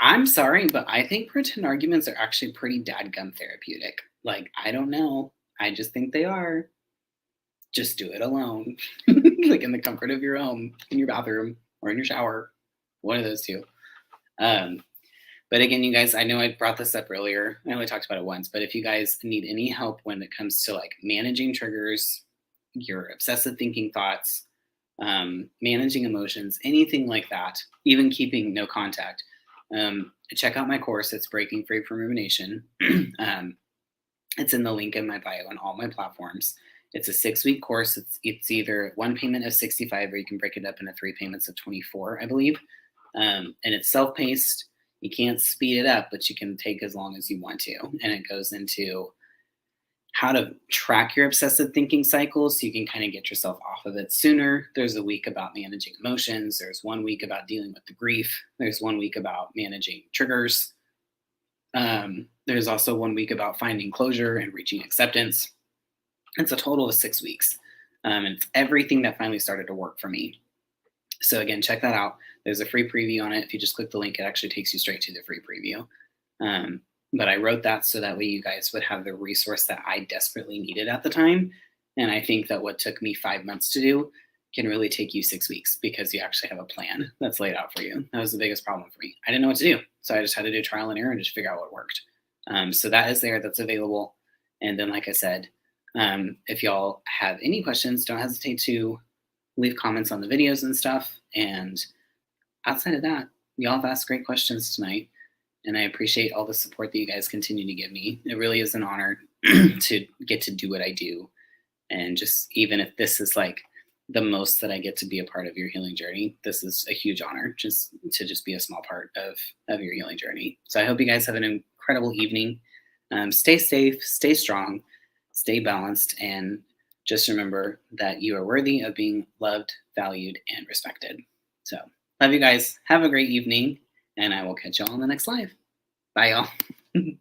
I'm sorry, but I think pretend arguments are actually pretty dadgum therapeutic. Like, I don't know. I just think they are. Just do it alone, like in the comfort of your home, in your bathroom, or in your shower. One of those two. Um, but again, you guys, I know I brought this up earlier. I only talked about it once, but if you guys need any help when it comes to like managing triggers, your obsessive thinking thoughts, managing emotions, anything like that, even keeping no contact, check out my course. It's Breaking Free from Rumination. um, it's in the link in my bio on all my platforms. It's a 6-week course. It's either one payment of 65 or you can break it up into 3 payments of 24, I believe. And it's self-paced. You can't speed it up, but you can take as long as you want to. And it goes into how to track your obsessive thinking cycles so you can kind of get yourself off of it sooner. There's a week about managing emotions. There's 1 week about dealing with the grief. There's 1 week about managing triggers. There's also 1 week about finding closure and reaching acceptance. It's a total of 6 weeks. And it's everything that finally started to work for me. So again, check that out. There's a free preview on it. If you just click the link, it actually takes you straight to the free preview. But I wrote that so that way you guys would have the resource that I desperately needed at the time. And I think that what took me 5 months to do can really take you 6 weeks because you actually have a plan that's laid out for you. That was the biggest problem for me. I didn't know what to do. So I just had to do trial and error and just figure out what worked. So that is there, that's available. And then, like I said, if y'all have any questions, don't hesitate to leave comments on the videos and stuff. And outside of that, y'all have asked great questions tonight. And I appreciate all the support that you guys continue to give me. It really is an honor to get to do what I do. And just even if this is like the most that I get to be a part of your healing journey, this is a huge honor just to just be a small part of your healing journey. So I hope you guys have an incredible evening. Stay safe, stay strong, stay balanced, and just remember that you are worthy of being loved, valued, and respected. So love you guys. Have a great evening, and I will catch y'all on the next live. Bye, y'all.